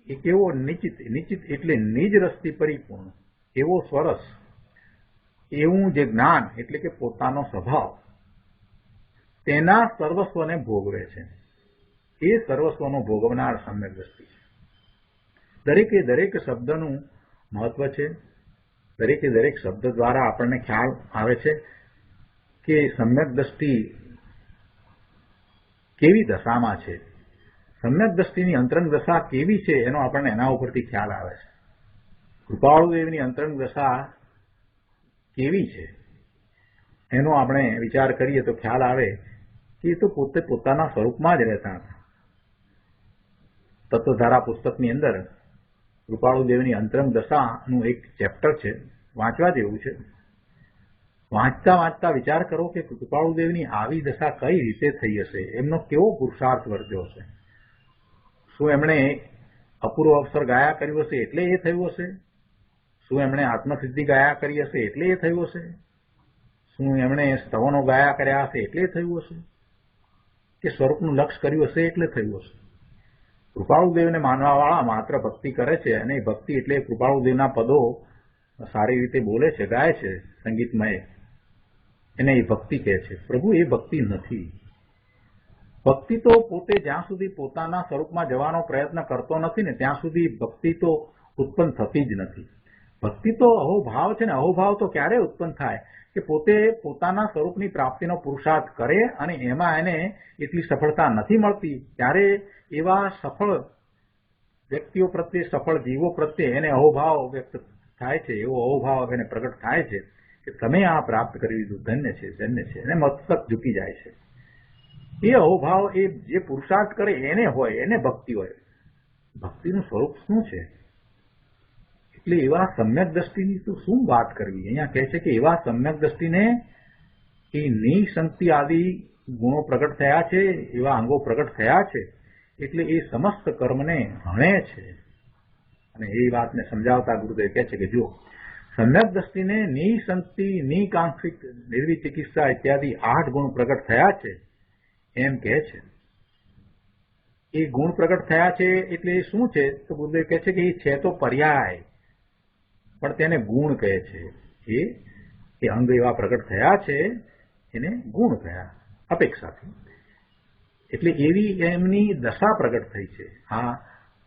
એ કેવો નિશ્ચિત, નિશ્ચિત એટલે નિજ રસથી પરિપૂર્ણ એવો સ્વરસ, એવું જે જ્ઞાન એટલે કે પોતાનો સ્વભાવ તેના સર્વસ્વને ભોગવે છે. એ સર્વસ્વનો ભોગવનાર સમ્યક દ્રષ્ટિ છે. દરેકે દરેક શબ્દનું મહત્વ છે. દરેકે દરેક શબ્દ દ્વારા આપણને ખ્યાલ આવે છે કે સમ્યક દ્રષ્ટિ કેવી દશામાં છે. સમ્યક દ્રષ્ટિની અંતરંગ દશા કેવી છે એનો આપણને એના ઉપરથી ખ્યાલ આવે છે. કૃપાળુદેવની અંતરંગ દશા કેવી છે એનો આપણે વિચાર કરીએ તો ખ્યાલ આવે કે એ તો પોતે પોતાના સ્વરૂપમાં જ રહેતા હતા. તત્વધારા પુસ્તકની અંદર કૃપાળુદેવની અંતરંગ દશાનું એક ચેપ્ટર છે, વાંચવા જેવું છે. વાંચતા વાંચતા વિચાર કરો કે કૃપાળુદેવની આવી દશા કઈ રીતે થઈ હશે, એમનો કેવો પુરુષાર્થ વર્ત્યો હશે. શું એમણે અપૂર્વ અવસર ગાયા કર્યું હશે એટલે એ થયું હશે? શું એમણે આત્મસિદ્ધિ ગાયા કરી હશે એટલે એ થયું હશે? શું એમણે સ્તવનો ગાયા કર્યા હશે એટલે થયું હશે? કે સ્વરૂપનું લક્ષ કર્યું હશે એટલે થયું હશે? કૃપાળુદેવને માનવાવાળા માત્ર ભક્તિ કરે છે, અને ભક્તિ એટલે કૃપાળુદેવના પદો સારી રીતે બોલે છે, ગાય છે સંગીતમય, એને એ ભક્તિ કહે છે. પ્રભુ, એ ભક્તિ નથી. ભક્તિ તો પોતે જ્યાં સુધી પોતાના સ્વરૂપમાં જવાનો પ્રયત્ન કરતો નથી ને ત્યાં સુધી ભક્તિ તો ઉત્પન્ન થતી જ નથી. ભક્તિ તો અહોભાવ છે ને અહોભાવ તો ક્યારે ઉત્પન્ન થાય કે પોતે પોતાના સ્વરૂપની પ્રાપ્તિનો પુરુષાર્થ કરે અને એમાં એને એટલી સફળતા નથી મળતી ત્યારે એવા સફળ વ્યક્તિઓ પ્રત્યે, સફળ જીવો પ્રત્યે એને અહોભાવ વ્યક્ત થાય છે. એવો અહોભાવ એને પ્રગટ થાય છે કે તમે આ પ્રાપ્ત કરી લીધું, ધન્ય છે, ધન્ય છે, અને મસ્તક ઝૂકી જાય છે. એ અહોભાવ એ જે પુરુષાર્થ કરે એને હોય, એને ભક્તિ હોય. ભક્તિનું સ્વરૂપ શું છે? એટલે એવા સમ્યક દ્રષ્ટિની તો શું વાત કરવી. અહીંયા કહે છે કે એવા સમ્યક દ્રષ્ટિને એ નિસંતિ આદિ ગુણો પ્રગટ થયા છે, એવા અંગો પ્રગટ થયા છે, એટલે એ સમસ્ત કર્મને હણે છે. અને એ વાતને સમજાવતા ગુરુદેવ કહે છે કે જો સમ્યક દ્રષ્ટિને નિસંતિ, નિકાંક્ષિત, નિર્વિચિકિત્સા ઇત્યાદિ 8 ગુણ પ્રગટ થયા છે એમ કહે છે. એ ગુણ પ્રગટ થયા છે એટલે એ શું છે? તો ગુરુદેવ કહે છે કે એ છે તો પર્યાય, પણ તેને ગુણ કહે છે. એ અંગ એવા પ્રગટ થયા છે એને ગુણ કહ્યા અપેક્ષાથી. એટલે એવી એમની દશા પ્રગટ થઈ છે. આ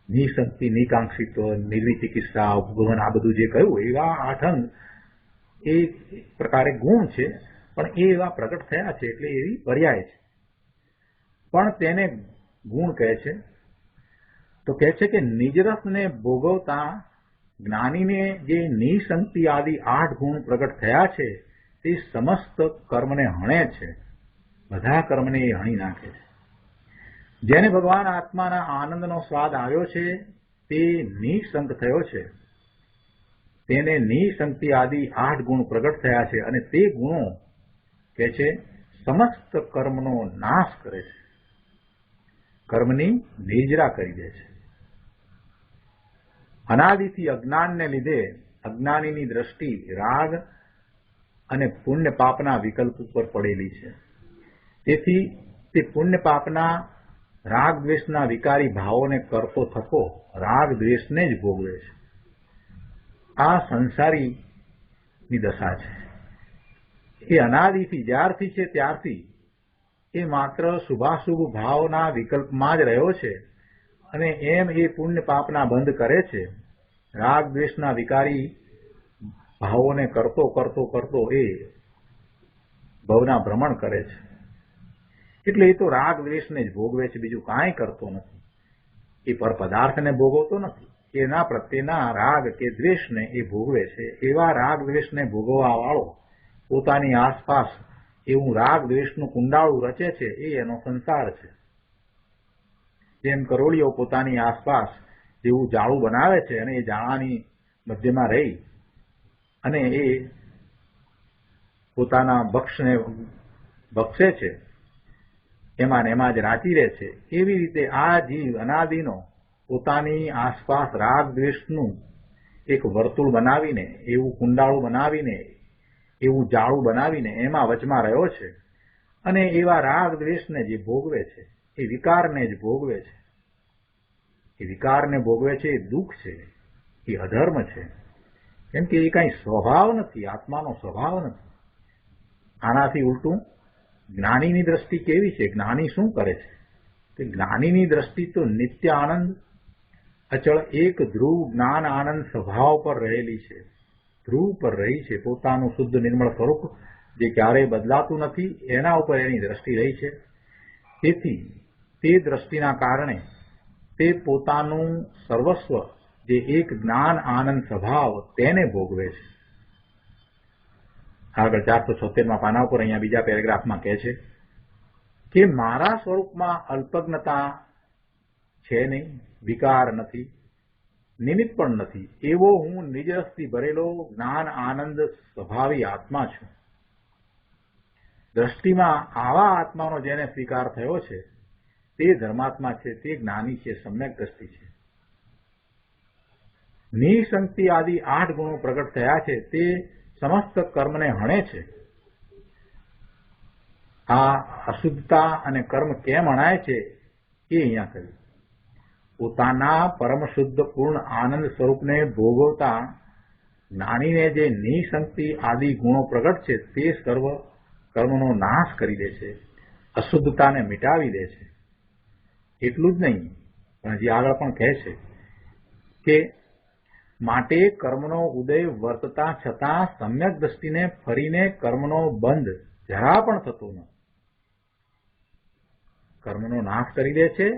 નિસંતિ, નિકાંક્ષિત, નિર્વિચિકિત્સા, ઉપગમન, આ બધું જે કહ્યું એવા 8 અંગ એ પ્રકારે ગુણ છે, પણ એ એવા પ્રગટ થયા છે એટલે એવી પર્યાય છે. પણ તેને ગુણ કહે છે. તો કહે છે કે નિજરસને ભોગવતા જ્ઞાનીને જે નિસંતિ આદિ 8 ગુણ પ્રગટ થયા છે તે સમસ્ત કર્મને હણે છે. બધા કર્મને એ હણી નાખે છે. જેને ભગવાન આત્માના આનંદનો સ્વાદ આવ્યો છે તે નિસંગ થયો છે. તેને નિસંતિ આદિ 8 ગુણ પ્રગટ થયા છે અને તે ગુણો કહે છે સમસ્ત કર્મનો નાશ કરે છે, કર્મની નિજરા કરી દે છે. અનાદિથી અજ્ઞાનને લીધે અજ્ઞાનીની દ્રષ્ટિ રાગ અને પુણ્ય પાપના વિકલ્પ ઉપર પડેલી છે. તેથી તે પુણ્ય પાપના રાગ દ્વેષના વિકારી ભાવોને કરતો થકો રાગ દ્વેષને જ ભોગવે છે. આ સંસારીની દશા છે. એ અનાદિથી જ્યારથી છે ત્યારથી એ માત્ર શુભાશુભ ભાવના વિકલ્પમાં જ રહ્યો છે અને એમ એ પુણ્ય પાપના બંધ કરે છે. રાગ દ્વેષના વિકારી ભાવોને કરતો કરતો કરતો એ ભવના ભ્રમણ કરે છે. એટલે એ તો રાગ દ્વેષને જ ભોગવે છે, બીજું કાંઈ કરતો નથી. એ પર પદાર્થને ભોગવતો નથી, એના પ્રત્યેના રાગ કે દ્વેષને એ ભોગવે છે. એવા રાગ દ્વેષને ભોગવવા વાળો પોતાની આસપાસ એવું રાગ દ્વેષનું કુંડાળું રચે છે, એ એનો સંસાર છે. જેમ કરોળીઓ પોતાની આસપાસ જેવું જાળું બનાવે છે અને એ જાળાની મધ્યમાં રહી અને એ પોતાના ભક્ષને ભક્ષે છે, એમાં ને એમાં જ રાચી રહે છે. એવી રીતે આ જીવ અનાદિનો પોતાની આસપાસ રાગ દ્વેષનું એક વર્તુળ બનાવીને, એવું કુંડાળું બનાવીને, એવું જાળું બનાવીને એમાં વચમાં રહ્યો છે અને એવા રાગ દ્વેષને જે ભોગવે છે, એ વિકારને જ ભોગવે છે. એ વિકારને ભોગવે છે એ દુઃખ છે, એ અધર્મ છે, કેમ કે એ કાંઈ સ્વભાવ નથી, આત્માનો સ્વભાવ નથી. આનાથી ઉલટું જ્ઞાનીની દ્રષ્ટિ કેવી છે? જ્ઞાની શું કરે છે? કે જ્ઞાનીની દ્રષ્ટિ તો નિત્ય આનંદ, અચળ એક ધ્રુવ જ્ઞાન આનંદ સ્વભાવ પર રહેલી છે, ધ્રુવ પર રહી છે. પોતાનું શુદ્ધ નિર્મળ સ્વરૂપ જે ક્યારેય બદલાતું નથી એના ઉપર એની દ્રષ્ટિ રહી છે. તેથી તે દ્રષ્ટિના કારણે તે પોતાનું સર્વસ્વ જે એક જ્ઞાન આનંદ સ્વભાવ તેને ભોગવે છે. આગળ 476માં પાના ઉપર અહીંયા બીજા પેરેગ્રાફમાં કહે છે કે મારા સ્વરૂપમાં અલ્પજ્ઞતા છે નહીં, વિકાર નથી, નિમિત્ત પણ નથી, એવો હું નિજરસથી ભરેલો જ્ઞાન આનંદ સ્વભાવી આત્મા છું. દ્રષ્ટિમાં આવા આત્માનો જેને સ્વીકાર થયો છે તે ધર્માત્મા છે, તે જ્ઞાની છે, સમ્યક દ્રષ્ટિ છે. નિસંગતિ આદિ 8 ગુણો પ્રગટ થયા છે તે સમસ્ત કર્મને હણે છે. આ અશુદ્ધતા અને કર્મ કેમ હણાય છે એ અહીંયા કહ્યું. પોતાના પરમ શુદ્ધ પૂર્ણ આનંદ સ્વરૂપને ભોગવતા જ્ઞાનીને જે નિસંગતિ આદિ ગુણો પ્રગટ છે તે સર્વ કર્મનો નાશ કરી દે છે, અશુદ્ધતાને મિટાવી દે છે. એટલું જ નહીં, પણ હજી આગળ પણ કહે છે કે માટે કર્મનો ઉદય વર્તતા છતાં સમ્યક દ્રષ્ટિને ફરીને કર્મનો બંધ જરા પણ થતો નથી. કર્મનો નાશ કરી દે છે.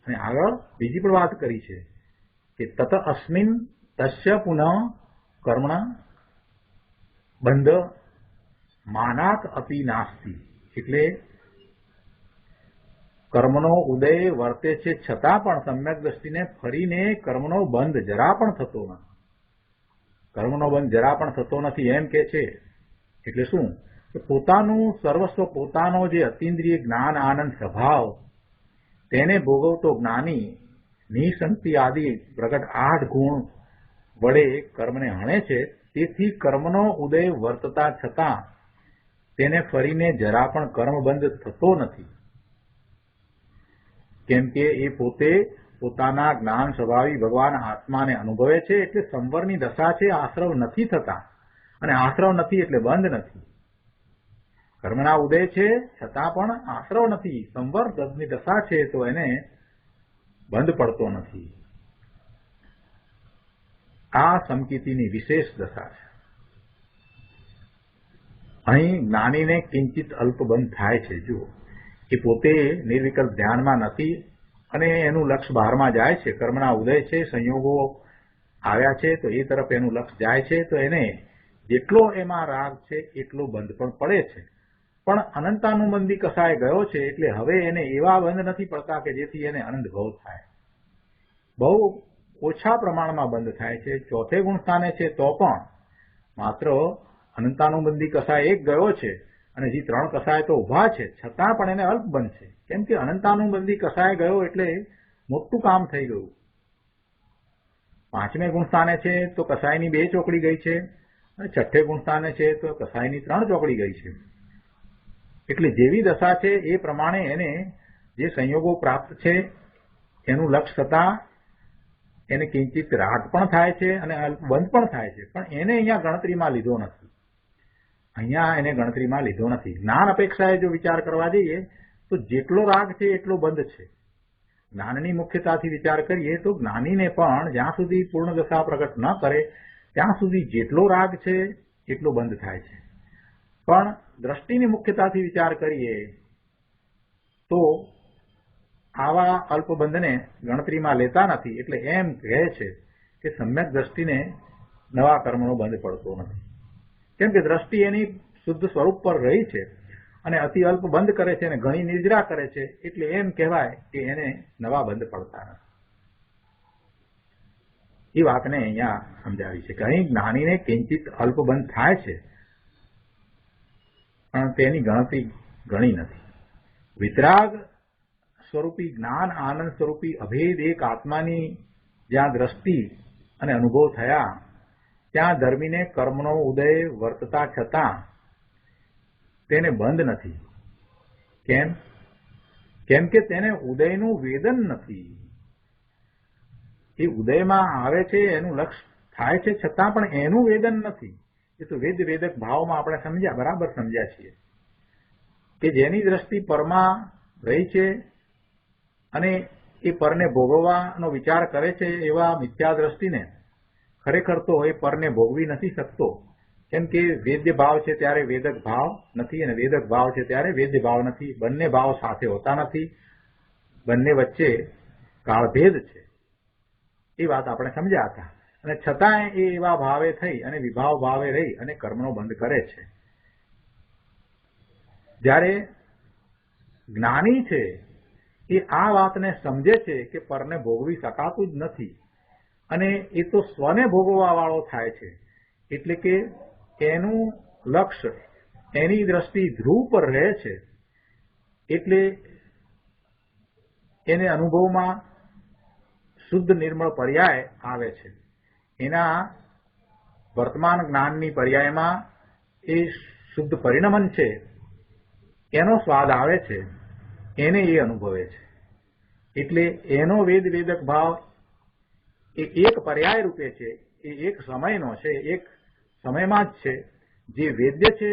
અને આગળ બીજી પણ વાત કરી છે કે તત અસ્મિન તસ્ય પુનઃ કર્મણા બંધ માનાત અપી નાસ્તિ. એટલે કર્મનો ઉદય વર્તે છે છતાં પણ સમ્યક દ્રષ્ટિને ફરીને કર્મનો બંધ જરા પણ થતો નથી. કર્મનો બંધ જરા પણ થતો નથી એમ કે છે. એટલે શું? કે પોતાનું સર્વસ્વ, પોતાનો જે અતિન્દ્રિય જ્ઞાન આનંદ સ્વભાવ તેને ભોગવતો જ્ઞાની નિસંગતિ આદિ પ્રગટ 8 ગુણ વડે કર્મને હણે છે. તેથી કર્મનો ઉદય વર્તતા છતાં તેને ફરીને જરા પણ કર્મબંધ થતો નથી. કેમ કે એ પોતે પોતાના જ્ઞાન સ્વભાવી ભગવાન આત્માને અનુભવે છે. એટલે સંવરની દશા છે, આશ્રવ નથી થતા, અને આશ્રવ નથી એટલે બંધ નથી. કર્મના ઉદય છે છતાં પણ આશ્રવ નથી, સંવરની દશા છે તો એને બંધ પડતો નથી. આ સમકિતિની વિશેષ દશા છે. અહીં જ્ઞાનીને કિંચિત અલ્પબંધ થાય છે. જુઓ, એ પોતે નિર્વિકલ્પ ધ્યાનમાં નથી અને એનું લક્ષ્ય બહારમાં જાય છે. કર્મના ઉદય છે, સંયોગો આવ્યા છે તો એ તરફ એનું લક્ષ્ય જાય છે, તો એને જેટલો એમાં રાગ છે એટલો બંધ પણ પડે છે. પણ અનંતાનુબંધી કસાય ગયો છે એટલે હવે એને એવા બંધ નથી પડતા કે જેથી એને આનંદ ભાવ થાય. બહુ ઓછા પ્રમાણમાં બંધ થાય છે. ચોથે ગુણ સ્થાને છે તો પણ માત્ર અનંતાનુબંધી કસાય એક ગયો છે અને હજી 3 કસાય તો ઉભા છે, છતાં પણ એને અલ્પ બંધ છે. કેમ કે અનંતાનુબંધી કસાય ગયો એટલે મોટું કામ થઈ ગયું. 5મે ગુણ સ્થાને છે તો કસાયની 2 ચોકડી ગઈ છે, અને 6ઠે ગુણ સ્થાને છે તો કસાયની 3 ચોકડી ગઈ છે. એટલે જેવી દશા છે એ પ્રમાણે એને જે સંયોગો પ્રાપ્ત છે એનું લક્ષ્ય થતા એને કિંચિત રાગ પણ થાય છે અને બંધ પણ થાય છે. પણ એને અહીંયા ગણતરીમાં લીધો નથી. અહીંયા એને ગણતરીમાં લીધો નથી. જ્ઞાન અપેક્ષાએ જો વિચાર કરવા જઈએ તો જેટલો રાગ છે એટલો બંધ છે. જ્ઞાનની મુખ્યતાથી વિચાર કરીએ તો જ્ઞાનીને પણ જ્યાં સુધી પૂર્ણ દશા પ્રગટ ન કરે ત્યાં સુધી જેટલો રાગ છે એટલો બંધ થાય છે. પણ દ્રષ્ટિની મુખ્યતાથી વિચાર કરીએ તો આવા અલ્પબંધને ગણતરીમાં લેતા નથી. એટલે એમ કહે છે કે સમ્યક દ્રષ્ટિને નવા કર્મનો બંધ પડતો નથી. કેમ કે દ્રષ્ટિ એની શુદ્ધ સ્વરૂપ પર રહી છે અને અતિ અલ્પ બંધ કરે છે અને ઘણી નિર્જરા કરે છે. એટલે એમ કહેવાય કે એને નવા બંધ પડતા નથી. એ વાતને અહીંયા સમજાવી છે કે અહીં જ્ઞાનીને કિંચિત અલ્પ બંધ થાય છે પણ તેની ગણતરી ઘણી નથી. વિતરાગ સ્વરૂપી જ્ઞાન આનંદ સ્વરૂપી અભેદ એક આત્માની જ્યાં દ્રષ્ટિ અને અનુભવ થયા ત્યાં ધર્મીને કર્મનો ઉદય વર્તતા છતાં તેને બંધ નથી. કેમ કે તેને ઉદયનું વેદન નથી. એ ઉદયમાં આવે છે એનું લક્ષ્ય થાય છે છતાં પણ એનું વેદન નથી. એ તો વેદ વેદક ભાવમાં આપણે સમજ્યા, બરાબર સમજ્યા છીએ કે જેની દ્રષ્ટિ પરમાં રહી છે અને એ પરને ભોગવવાનો વિચાર કરે છે એવા મિથ્યા દ્રષ્ટિને ખરેખર તો એ પરને ભોગવી નથી શકતો. કેમ કે વેદ્ય ભાવ છે ત્યારે વેદક ભાવ નથી અને વેદક ભાવ છે ત્યારે વેદ્ય ભાવ નથી. બંને ભાવ સાથે હોતા નથી, બંને વચ્ચે કાળભેદ છે. એ વાત આપણે સમજ્યા હતા. અને છતાંય એ એવા ભાવે થઈ અને વિભાવ ભાવે રહી અને કર્મનો બંધ કરે છે. જ્યારે જ્ઞાની છે એ આ વાતને સમજે છે કે પરને ભોગવી શકાતું જ નથી અને એ તો સ્વને ભોગવવા વાળો થાય છે. એટલે કે એનું લક્ષ્ય, એની દ્રષ્ટિ ધ્રુવ પર રહે છે. એટલે એને અનુભવમાં શુદ્ધ નિર્મળ પર્યાય આવે છે. એના વર્તમાન જ્ઞાનની પર્યાયમાં એ શુદ્ધ પરિણમન છે એનો સ્વાદ આવે છે, એને એ અનુભવે છે. એટલે એનો વેદ વેદક ભાવ એ એક પર્યાય રૂપે છે, એ એક સમયનો છે, એક સમયમાં જ છે. જે વેદ્ય છે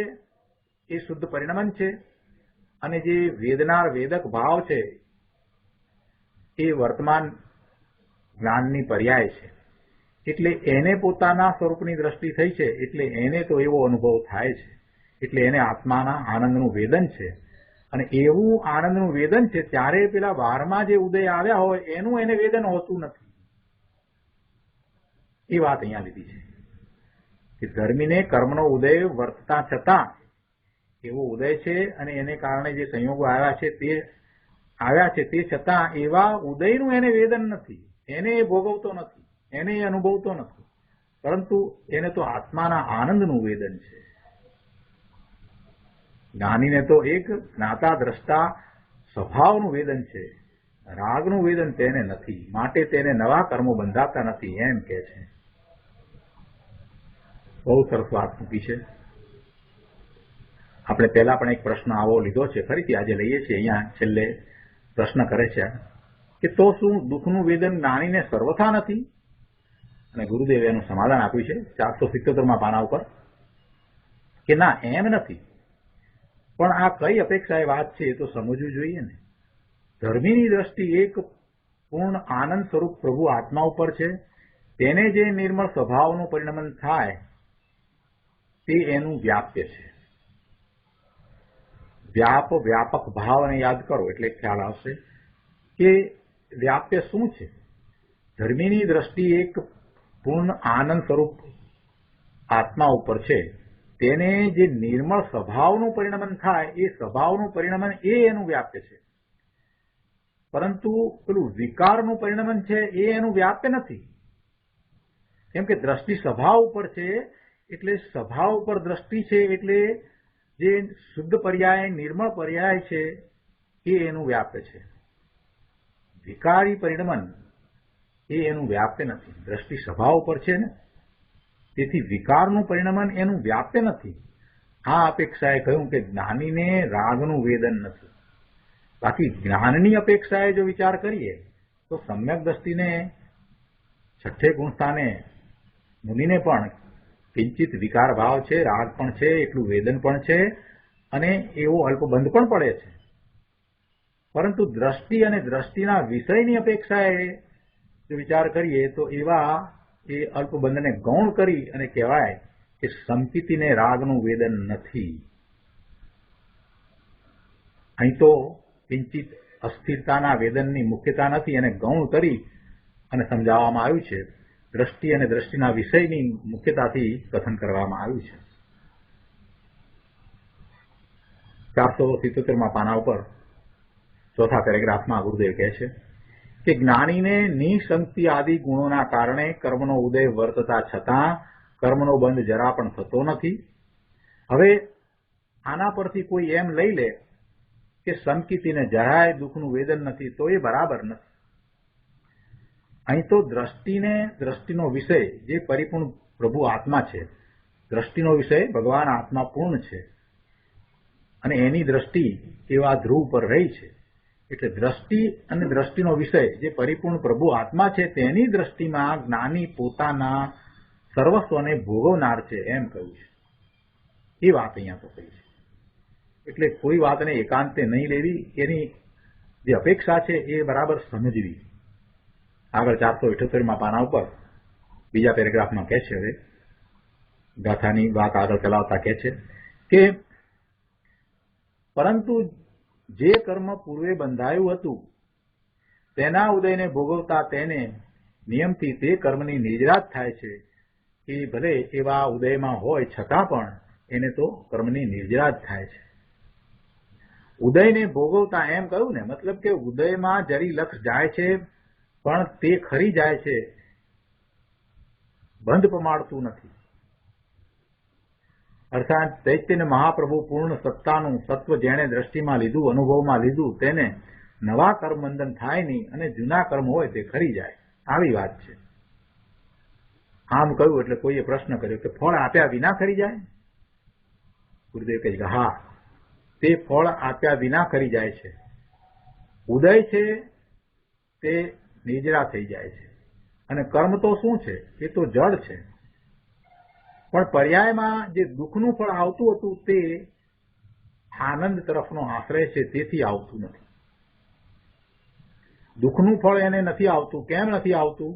એ શુદ્ધ પરિણમન છે અને જે વેદનાર વેદક ભાવ છે એ વર્તમાન જ્ઞાનની પર્યાય છે. એટલે એને પોતાના સ્વરૂપની દ્રષ્ટિ થઈ છે એટલે એને તો એવો અનુભવ થાય છે. એટલે એને આત્માના આનંદનું વેદન છે અને એવું આનંદનું વેદન છે ત્યારે પેલા વારમાં જે ઉદય આવ્યા હોય એનું એને વેદન હોતું નથી. એ વાત અહીંયા લીધી છે કે ધર્મીને કર્મનો ઉદય વર્તતા છતાં એવો ઉદય છે અને એને કારણે જે સંયોગો આવ્યા છે તે છતાં એવા ઉદયનું એને વેદન નથી, એને એ ભોગવતો નથી, એને એ અનુભવતો નથી, પરંતુ એને તો આત્માના આનંદનું વેદન છે. જ્ઞાનીને તો એક જ્ઞાતા દ્રષ્ટા સ્વભાવનું વેદન છે, રાગનું વેદન તેને નથી, માટે તેને નવા કર્મો બંધાતા નથી એમ કે છે. બહુ સરસ વાત મૂકી છે. આપણે પહેલા પણ એક પ્રશ્ન આવો લીધો છે, ફરીથી આજે લઈએ છીએ. અહીંયા છેલ્લે પ્રશ્ન કરે છે કે તો શું દુઃખનું વેદન જ્ઞાનીને સર્વથા નથી? અને ગુરુદેવે એનું સમાધાન આપ્યું છે 477માં પાના ઉપર કે ના, એમ નથી. પણ આ કઈ અપેક્ષાએ વાત છે એ તો સમજવું જોઈએ ને. ધર્મીની દ્રષ્ટિ એક પૂર્ણ આનંદ સ્વરૂપ પ્રભુ આત્મા ઉપર છે. તેને જે નિર્મળ સ્વભાવનું પરિણમન થાય તે એનું વ્યાપ્ય છે. વ્યાપક ભાવને યાદ કરો એટલે ખ્યાલ આવશે કે વ્યાપ્ય શું છે. ધર્મીની દ્રષ્ટિ એક પૂર્ણ આનંદ સ્વરૂપ આત્મા ઉપર છે. તેને જે નિર્મળ સ્વભાવનું પરિણમન થાય એ સ્વભાવનું પરિણમન એ એનું વ્યાપ્ય છે. પરંતુ પેલું વિકારનું પરિણમન છે એ એનું વ્યાપ્ય નથી. કેમ કે દ્રષ્ટિ સ્વભાવ ઉપર છે એટલે સ્વભાવ ઉપર દ્રષ્ટિ છે એટલે જે શુદ્ધ પર્યાય, નિર્મળ પર્યાય છે એ એનું વ્યાપ્ય છે. વિકારી પરિણમન એ એનું વ્યાપ્ય નથી. દ્રષ્ટિ સ્વભાવ ઉપર છે ને, તેથી વિકારનું પરિણમન એનું વ્યાપ્ય નથી. આ અપેક્ષાએ કહ્યું કે જ્ઞાનીને રાગનું વેદન નથી. બાકી જ્ઞાનની અપેક્ષાએ જો વિચાર કરીએ તો સમ્યક દ્રષ્ટિને છઠ્ઠે ગુણસ્થાને મુનિને પણ કિંચિત વિકાર ભાવ છે, રાગ પણ છે, એટલું વેદન પણ છે અને એવો અલ્પબંધ પણ પડે છે. પરંતુ દ્રષ્ટિ અને દ્રષ્ટિના વિષયની અપેક્ષાએ જો વિચાર કરીએ તો એવા એ અલ્પબંધને ગૌણ કરી અને કહેવાય કે સંકિતિને રાગનું વેદન નથી. અહીં તો કિંચિત અસ્થિરતાના વેદનની મુખ્યતા નથી અને ગૌણ કરી અને સમજાવવામાં આવ્યું છે. દ્રષ્ટિ અને દ્રષ્ટિના વિષયની મુખ્યતાથી કથન કરવામાં આવ્યું છે. 477માં પાના ઉપર ચોથા પેરેગ્રાફમાં ગુરુદેવ કહે છે કે જ્ઞાનીને નિસંગતિ આદિ ગુણોના કારણે કર્મનો ઉદય વર્તતા છતાં કર્મનો બંધ જરા પણ થતો નથી. હવે આના પરથી કોઈ એમ લઈ લે કે સંકિતિને જરાય દુઃખનું વેદન નથી તો એ બરાબર નથી. અહીં તો દ્રષ્ટિનો વિષય જે પરિપૂર્ણ પ્રભુ આત્મા છે, દ્રષ્ટિનો વિષય ભગવાન આત્મા પૂર્ણ છે અને એની દ્રષ્ટિ એવા ધ્રુવ પર રહી છે. એટલે દ્રષ્ટિ અને દ્રષ્ટિનો વિષય જે પરિપૂર્ણ પ્રભુ આત્મા છે તેની દ્રષ્ટિમાં જ્ઞાની પોતાના સર્વસ્વને ભોગવનાર છે એમ કહ્યું છે. એ વાત અહીંયા તો કહી છે. એટલે કોઈ વાતને એકાંતે નહીં લેવી, એની જે અપેક્ષા છે એ બરાબર સમજવી. આગળ 478માં પાના ઉપર બીજા પેરેગ્રાફમાં કહે છે, હવે ગાથાની વાત આગળ ચલાવતા કહે છે કે પરંતુ જે કર્મ પૂર્વે બંધાયું હતું તેના ઉદયને ભોગવતા તેને નિયમથી તે કર્મની નિજરાત થાય છે. એ ભલે એવા ઉદયમાં હોય છતાં પણ એને તો કર્મની નિજરાત થાય છે. ઉદયને ભોગવતા એમ કહ્યું ને, મતલબ કે ઉદયમાં જરી લક્ષ જાય છે પણ તે ખરી જાય છે, બંધ પમાડતું નથી. અર્થાત દૈત્યને મહાપ્રભુ પૂર્ણ સત્તાનું તત્વ જેણે દ્રષ્ટિમાં લીધું, અનુભવમાં લીધું, તેને નવા કર્મ બંધન થાય નહીં અને જૂના કર્મ હોય તે ખરી જાય, આવી વાત છે. આમ કહ્યું એટલે કોઈએ પ્રશ્ન કર્યો કે ફળ આપ્યા વિના ખરી જાય? ગુરુદેવ કહે કે હા, તે ફળ આપ્યા વિના ખરી જાય છે. ઉદય છે તે નિજરા થઈ જાય છે અને કર્મ તો શું છે? એ તો જડ છે. પણ પર્યાયમાં જે દુઃખનું ફળ આવતું હતું તે આનંદ તરફનો આશ્રય છે, તેથી આવતું નથી. દુઃખનું ફળ એને નથી આવતું. કેમ નથી આવતું?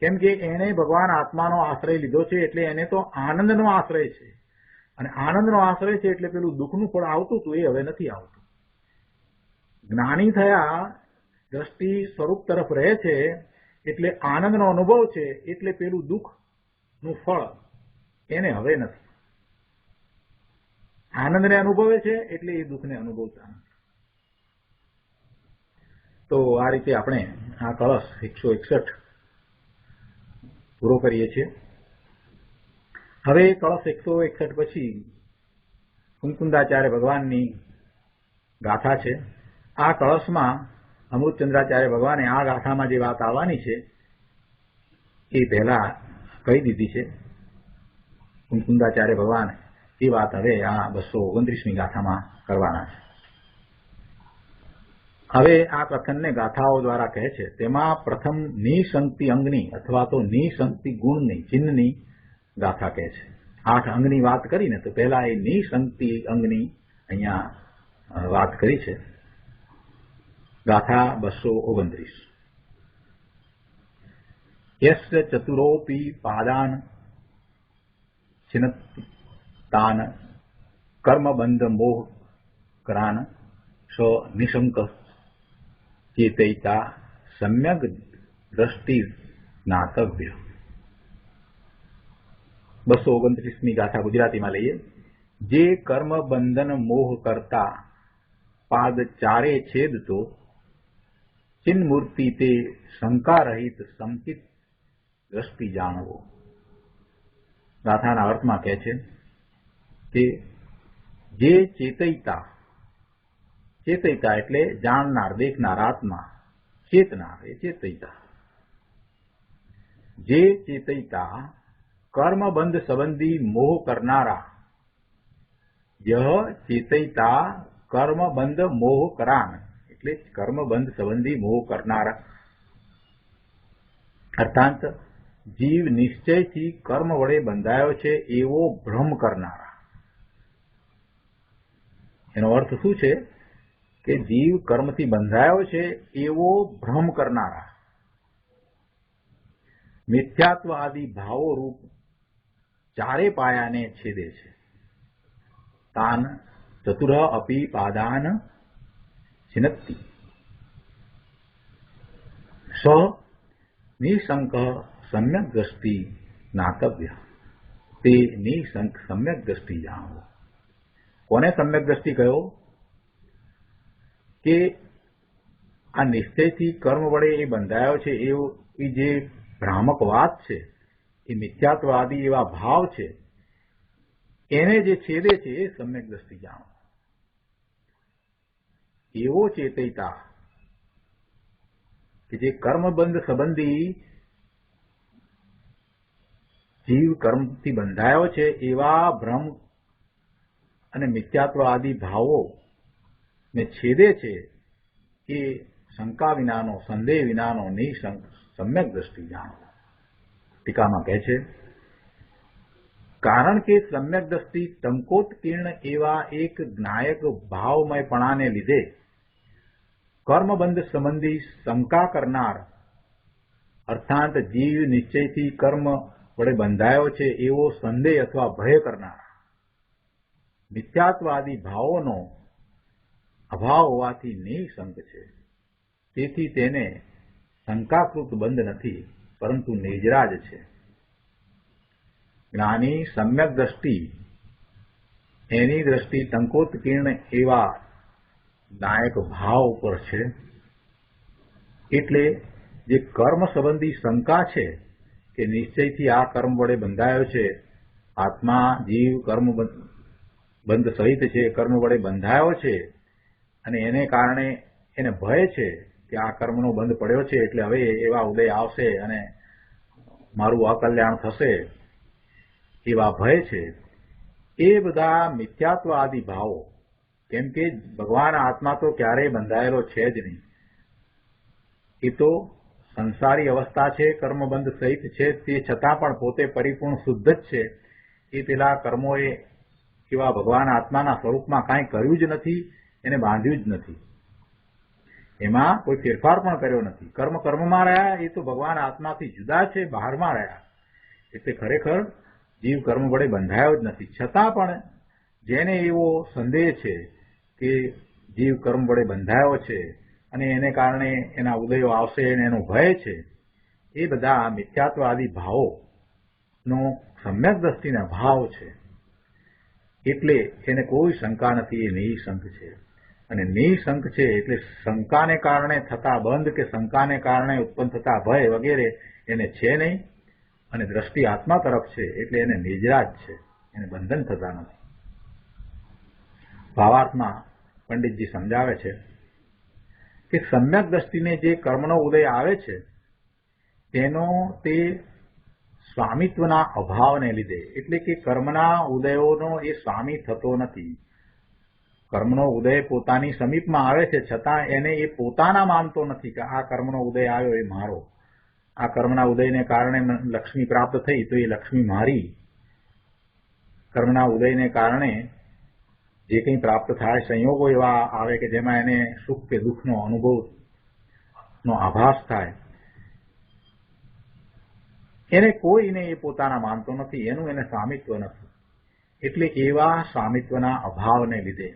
કેમ કે એને ભગવાન આત્માનો આશ્રય લીધો છે, એટલે એને તો આનંદનો આશ્રય છે. અને આનંદનો આશ્રય છે એટલે પેલું દુઃખનું ફળ આવતું હતું એ હવે નથી આવતું. જ્ઞાની થયા દ્રષ્ટિ સ્વરૂપ તરફ રહે છે એટલે આનંદનો અનુભવ છે, એટલે પેલું દુઃખનું ફળ એને હવે નથી. આનંદને અનુભવે છે એટલે એ દુઃખને અનુભવતા નથી. તો આ રીતે આપણે આ કળશ 161 પૂરો કરીએ છીએ. હવે કળશ 161 પછી કુંકુંદાચાર્ય ભગવાનની ગાથા છે. આ કળશમાં અમૃતચંદ્રાચાર્ય ભગવાને આ ગાથામાં જે વાત આવવાની છે એ પહેલા કહી દીધી છે. કુંકુંદાચાર્ય ભગવાન એ વાત હવે આ 229મી ગાથામાં કરવાના છે. હવે આ કથનને ગાથાઓ દ્વારા કહે છે. તેમાં પ્રથમ નિશંક્તિ અંગની અથવા તો નિશંક્તિ ગુણની ચિહ્નની ગાથા કહે છે. 8 અંગની વાત કરીને તો પહેલા એ નિશંક્તિ અંગની અહીંયા વાત કરી છે. ગાથા 229. યસ્ય ચતુરોપી પાદાન છિન્નતાન કર્મબંધ મોહ કરાન સ નિશંક ચેતયિતા સમ્યક દ્રષ્ટિ જ્ઞાતવ્ય. 229મી ગાથા ગુજરાતીમાં લઈએ. જે કર્મ બંધન મોહ કરતા પાદ ચારે છેદતો ચિન્મૂર્તિ તે શંકા રહિત સંકિત દ્રષ્ટિ જાણવો. ગાથાના અર્થમાં કહે છે કે જે ચેતયિતા, ચેતયિતા એટલે જાણનાર, દેખનાર, આત્મા, ચેતનાર એ ચેતયિતા. જે ચેતયિતા કર્મબંધ સંબંધી મોહ કરનારા, યહ ચેતયિતા કર્મબંધ મોહ કરાન એટલે કર્મબંધ સંબંધી મોહ કરનારા. અર્થાત જીવ નિશ્ચયથી કર્મ વડે બંધાયો છે એવો ભ્રમ કરનારા. એનો અર્થ શું છે કે જીવ કર્મથી બંધાયો છે એવો ભ્રમ કરનારા. મિથ્યાત્વ આદિ ભાવો રૂપ ચારે પાયાને છેદે છે. તાન ચતુર અપી પાદાન છિન્નતિ સ નિશંક સમ્યક દ્રષ્ટિ જ્ઞાતવ્ય. તે નિશંક સમ્યક દ્રષ્ટિ જાણવો. કોને સમ્યક દ્રષ્ટિ કહ્યો? કે આ નિશ્ચયથી કર્મ વડે એ બંધાયો છે એ જે ભ્રામક વાત છે, એ મિથ્યાત્વવાદી એવા ભાવ છે, એને જે છેદે છે એ સમ્યક દ્રષ્ટિ જાણો. એવો ચેતયિતા કે જે કર્મબંધ સંબંધી જીવ કર્મથી બંધાયો છે એવા ભ્રમ અને મિથ્યાત્વ આદિ ભાવો ને છેદે છે એ શંકા વિનાનો, સંદેહ વિનાનો નિશંક સમ્યક દ્રષ્ટિ જાણો. ટીકામાં કહે છે કારણ કે સમ્યક દ્રષ્ટિ ટંકોત્કીર્ણ એવા એક જ્ઞાયક ભાવમયપણાને લીધે કર્મબંધ સંબંધી શંકા કરનાર અર્થાત જીવ નિશ્ચયથી કર્મ વડે બંધાયો છે એવો સંદેહ અથવા ભય કરનાર મિથ્યાત્વાદી ભાવોનો અભાવ હોવાથી નિઃશંક છે. તેથી તેને શંકાકૃત બંધ નથી, પરંતુ નિજરાજ છે. જ્ઞાની સમ્યક દ્રષ્ટિ એની દ્રષ્ટિ ટંકોત્કીર્ણ એવા નાયક ભાવ ઉપર છે. એટલે જે કર્મ સંબંધી શંકા છે કે નિશ્ચયથી આ કર્મ વડે બંધાયો છે, આત્મા જીવ કર્મ બંધ સહિત છે, કર્મ વડે બંધાયો છે અને એને કારણે એને ભય છે કે આ કર્મનો બંધ પડ્યો છે એટલે હવે એવા ઉદય આવશે અને મારું અકલ્યાણ થશે, એવા ભય છે. એ બધા મિથ્યાત્વ આદિ ભાવો, કેમ કે ભગવાન આત્મા તો ક્યારેય બંધાયેલો છે જ નહીં. એ તો સંસારી અવસ્થા છે, કર્મબંધ સહિત છે, તે છતાં પણ પોતે પરિપૂર્ણ શુદ્ધ જ છે. એ પેલા કર્મોએ એવા ભગવાન આત્માના સ્વરૂપમાં કાંઈ કર્યું જ નથી, એને બાંધ્યું જ નથી, એમાં કોઈ ફેરફાર પણ કર્યો નથી. કર્મ કર્મમાં રહ્યા, એ તો ભગવાન આત્માથી જુદા છે, બહારમાં રહ્યા. એટલે ખરેખર જીવ કર્મ વડે બંધાયો જ નથી. છતાં પણ જેને એવો સંદેહ છે કે જીવ કર્મ વડે બંધાયો છે અને એને કારણે એના ઉદયો આવશે અને એનો ભય છે, એ બધા મિથ્યાત્વાદી ભાવોનો સમ્યક દ્રષ્ટિના ભાવ છે. એટલે એને કોઈ શંકા નથી, એ નિઃશંક છે. અને નિઃશંક છે એટલે શંકાને કારણે થતા બંધ કે શંકાને કારણે ઉત્પન્ન થતા ભય વગેરે એને છે નહીં. અને દ્રષ્ટિ આત્મા તરફ છે એટલે એને નિજરાજ છે, એને બંધન થતા નથી. ભાવાર્થમાં પંડિતજી સમજાવે છે કે સમ્યક દ્રષ્ટિને જે કર્મનો ઉદય આવે છે તેનો તે સ્વામિત્વના અભાવને લીધે, એટલે કે કર્મના ઉદયોનો એ સ્વામી થતો નથી. કર્મનો ઉદય પોતાની સમીપમાં આવે છે, છતાં એને એ પોતાના માનતો નથી કે આ કર્મનો ઉદય આવ્યો એ મારો. આ કર્મના ઉદયને કારણે લક્ષ્મી પ્રાપ્ત થઈ તો એ લક્ષ્મી મારી. કર્મના ઉદયને કારણે જે કંઈ પ્રાપ્ત થાય, સંયોગો એવા આવે કે જેમાં એને સુખ કે દુઃખનો અનુભવનો આભાસ થાય, એને કોઈને એ પોતાના માનતો નથી, એનું એને સ્વામિત્વ નથી. એટલે એવા સ્વામિત્વના અભાવને લીધે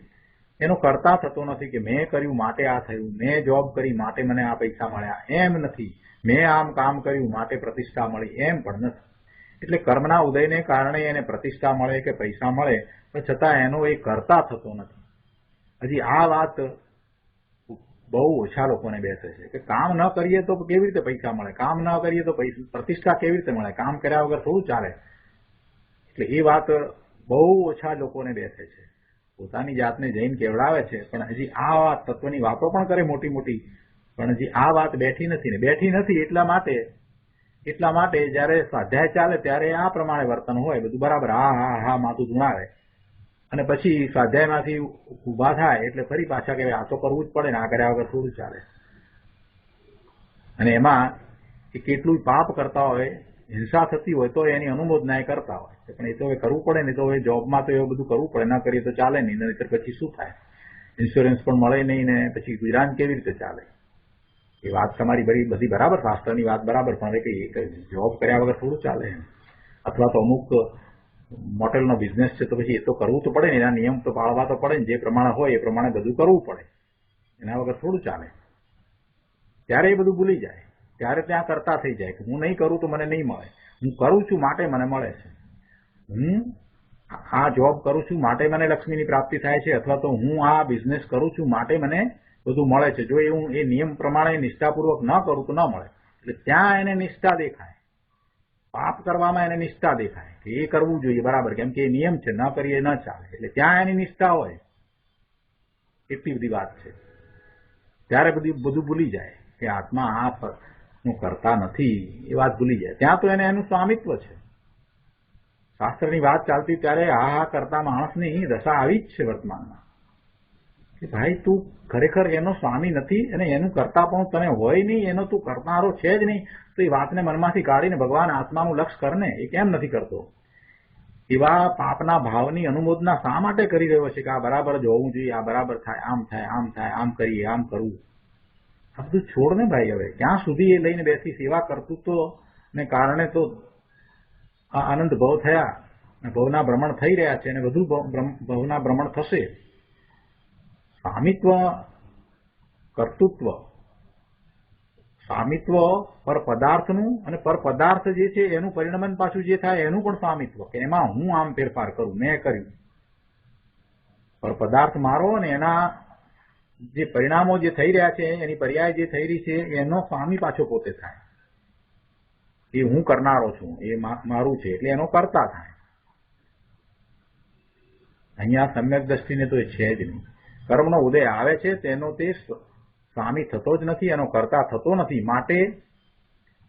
એનો કરતા થતો નથી કે મેં કર્યું માટે આ થયું, મેં જોબ કરી માટે મને આ પૈસા મળ્યા, એમ નથી. મેં આમ કામ કર્યું માટે પ્રતિષ્ઠા મળી, એમ પણ નથી. એટલે કર્મના ઉદયને કારણે એને પ્રતિષ્ઠા મળે કે પૈસા મળે, પણ છતાં એનો એ કરતા થતો નથી. હજી આ વાત બહુ ઓછા લોકોને બેસે છે કે કામ ન કરીએ તો કેવી રીતે પૈસા મળે, કામ ન કરીએ તો પ્રતિષ્ઠા કેવી રીતે મળે, કામ કર્યા વગર થોડું ચાલે. એટલે એ વાત બહુ ઓછા લોકોને બેસે છે. પોતાની જાતને જઈને કેવડાવે છે, પણ હજી આ વાત તત્વની વાતો પણ કરે મોટી મોટી, પણ હજી આ વાત બેઠી નથી. ને બેઠી નથી એટલા માટે જયારે સ્વાધ્યાય ચાલે ત્યારે આ પ્રમાણે વર્તન હોય, બધું બરાબર, હા હા હા માથું ધુણાવે, અને પછી સ્વાધ્યાયમાંથી ઉભા થાય એટલે ફરી પાછા કહેવાય આ તો કરવું જ પડે ને, આ કર્યા વગર થોડું ચાલે. અને એમાં એ કેટલું પાપ કરતા હોય, હિંસા થતી હોય તો એની અનુમોદના કરતા હોય, પણ એ તો હવે કરવું પડે ને. તો હવે જોબમાં તો એવું બધું કરવું પડે, ના કરીએ તો ચાલે નહીં, નહીતર પછી શું થાય, ઇન્સ્યોરન્સ પણ મળે નહીં ને પછી ગુજરાન કેવી રીતે ચાલે. એ વાત તમારી બધી બરાબર, શાસ્ત્રની વાત બરાબર, પણ હવે કે જોબ કર્યા વગર થોડું ચાલે એમ. અથવા તો અમુક મોટેલનો બિઝનેસ છે તો પછી એ તો કરવું તો પડે ને, એના નિયમ તો પાળવા તો પડે ને, જે પ્રમાણે હોય એ પ્રમાણે બધું કરવું પડે, એના વગર થોડું ચાલે. ત્યારે એ બધું ભૂલી જાય, ત્યારે ત્યાં કરતા થઈ જાય કે હું નહીં કરું તો મને નહીં મળે, હું કરું છું માટે મને મળે છે, હું આ જોબ કરું છું માટે મને લક્ષ્મીની પ્રાપ્તિ થાય છે, અથવા તો હું આ બિઝનેસ કરું છું માટે મને બધું મળે છે. જો હું એ નિયમ પ્રમાણે નિષ્ઠાપૂર્વક ન કરું તો ન મળે. એટલે ત્યાં એને નિષ્ઠા દેખાય, પાપ કરવામાં એને નિષ્ઠા દેખાય કે એ કરવું જોઈએ બરાબર, કેમ કે એ નિયમ છે, ન કરીએ ન ચાલે. એટલે ત્યાં એની નિષ્ઠા હોય, એટલી બધી વાત છે. ત્યારે બધું ભૂલી જાય કે આત્મા આ નું કરતા નથી, એ વાત ભૂલી જાય. ત્યાં તો એને એનું સ્વામિત્વ છે. શાસ્ત્રની વાત ચાલતી ત્યારે આ કરતા માણસની દશા આવી જ છે વર્તમાનમાં, કે ભાઈ તું ખરેખર એનો સ્વામી નથી અને એનું કરતા પણ તને હોય નહીં, એનો તું કરનારો છે જ નહીં, તો એ વાતને મનમાંથી કાઢીને ભગવાન આત્માનું લક્ષ કરને. એ કેમ નથી કરતો? એવા પાપના ભાવની અનુમોદના શા માટે કરી રહ્યો છે કે આ બરાબર જ હોવું જોઈએ, આ બરાબર થાય, આમ થાય, આમ થાય, આમ કરીએ, આમ કરવું? આ બધું છોડ ને ભાઈ. હવે ક્યાં સુધી એ લઈને બેસી? સેવા કરતૃત્વ ને કારણે તો આ આનંદ ભવ થયા, ભવના ભ્રમણ થઈ રહ્યા છે અને વધુ ભવના ભ્રમણ થશે. સ્વામિત્વ, કર્તૃત્વ, સ્વામિત્વ પર પદાર્થનું અને પર પદાર્થ જે છે એનું પરિણમન પાછું જે થાય એનું પણ સ્વામિત્વ, કે એમાં હું આમ ફેરફાર કરું, મેં કર્યું. પર પદાર્થ મારો અને એના જે પરિણામો જે થઈ રહ્યા છે, એની પર્યાય જે થઈ રહી છે, એનો સ્વામી પાછો પોતે થાય. એ હું કરનારો છું, એ મારું છે, એટલે એનો કરતા થાય. અહીંયા સમ્યક દ્રષ્ટિને તો એ છે જ નહીં. કર્મનો ઉદય આવે છે તેનો તે સ્વામી થતો જ નથી, એનો કરતા થતો નથી. માટે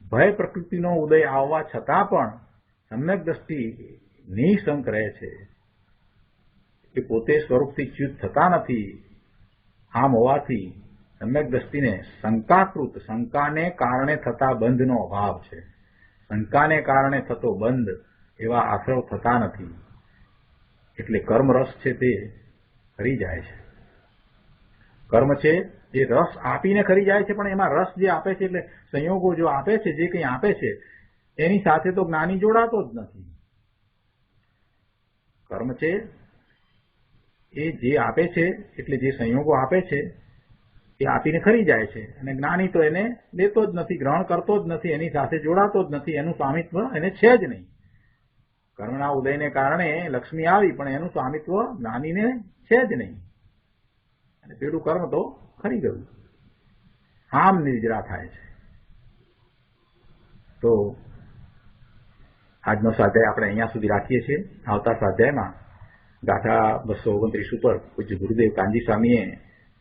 ભય પ્રકૃતિનો ઉદય આવવા છતાં પણ સમ્યક દ્રષ્ટિ નિઃશંક રહે છે. એ પોતે સ્વરૂપથી ચ્યુત થતા નથી. આમ હોવાથી સમ્યક દ્રષ્ટિને શંકાકૃત, શંકાને કારણે થતા બંધનો અભાવ છે. શંકાને કારણે થતો બંધ એવા આશ્રવ થતા નથી. એટલે કર્મરસ છે તે ખરી જાય છે. કર્મ છે એ રસ આપીને ખરી જાય છે, પણ એમાં રસ જે આપે છે, એટલે સંયોગો જો આપે છે, જે કંઈ આપે છે એની સાથે તો જ્ઞાની જોડાતો જ નથી. કર્મ છે એ જે આપે છે, એટલે જે સંયોગો આપે છે એ આપીને ખરી જાય છે, અને જ્ઞાની તો એને લેતો જ નથી, ગ્રહણ કરતો જ નથી, એની સાથે જોડાતો જ નથી. એનું સ્વામિત્વ એને છે જ નહીં. કર્મના ઉદયને કારણે લક્ષ્મી આવી, પણ એનું સ્વામિત્વ જ્ઞાનીને છે જ નહીં. અને પેલું કર્મ તો ખરી ગયું. આમ નિર્જરા થાય છે. તો આજનો સ્વાધ્યાય આપણે અહીંયા સુધી રાખીએ છીએ. આવતા સ્વાધ્યાયમાં ગાથા 229 ઉપર પૂજ્ય ગુરુદેવ કાનજી સ્વામીએ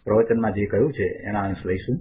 પ્રવચનમાં જે કહ્યું છે એના અંશ લઈશું.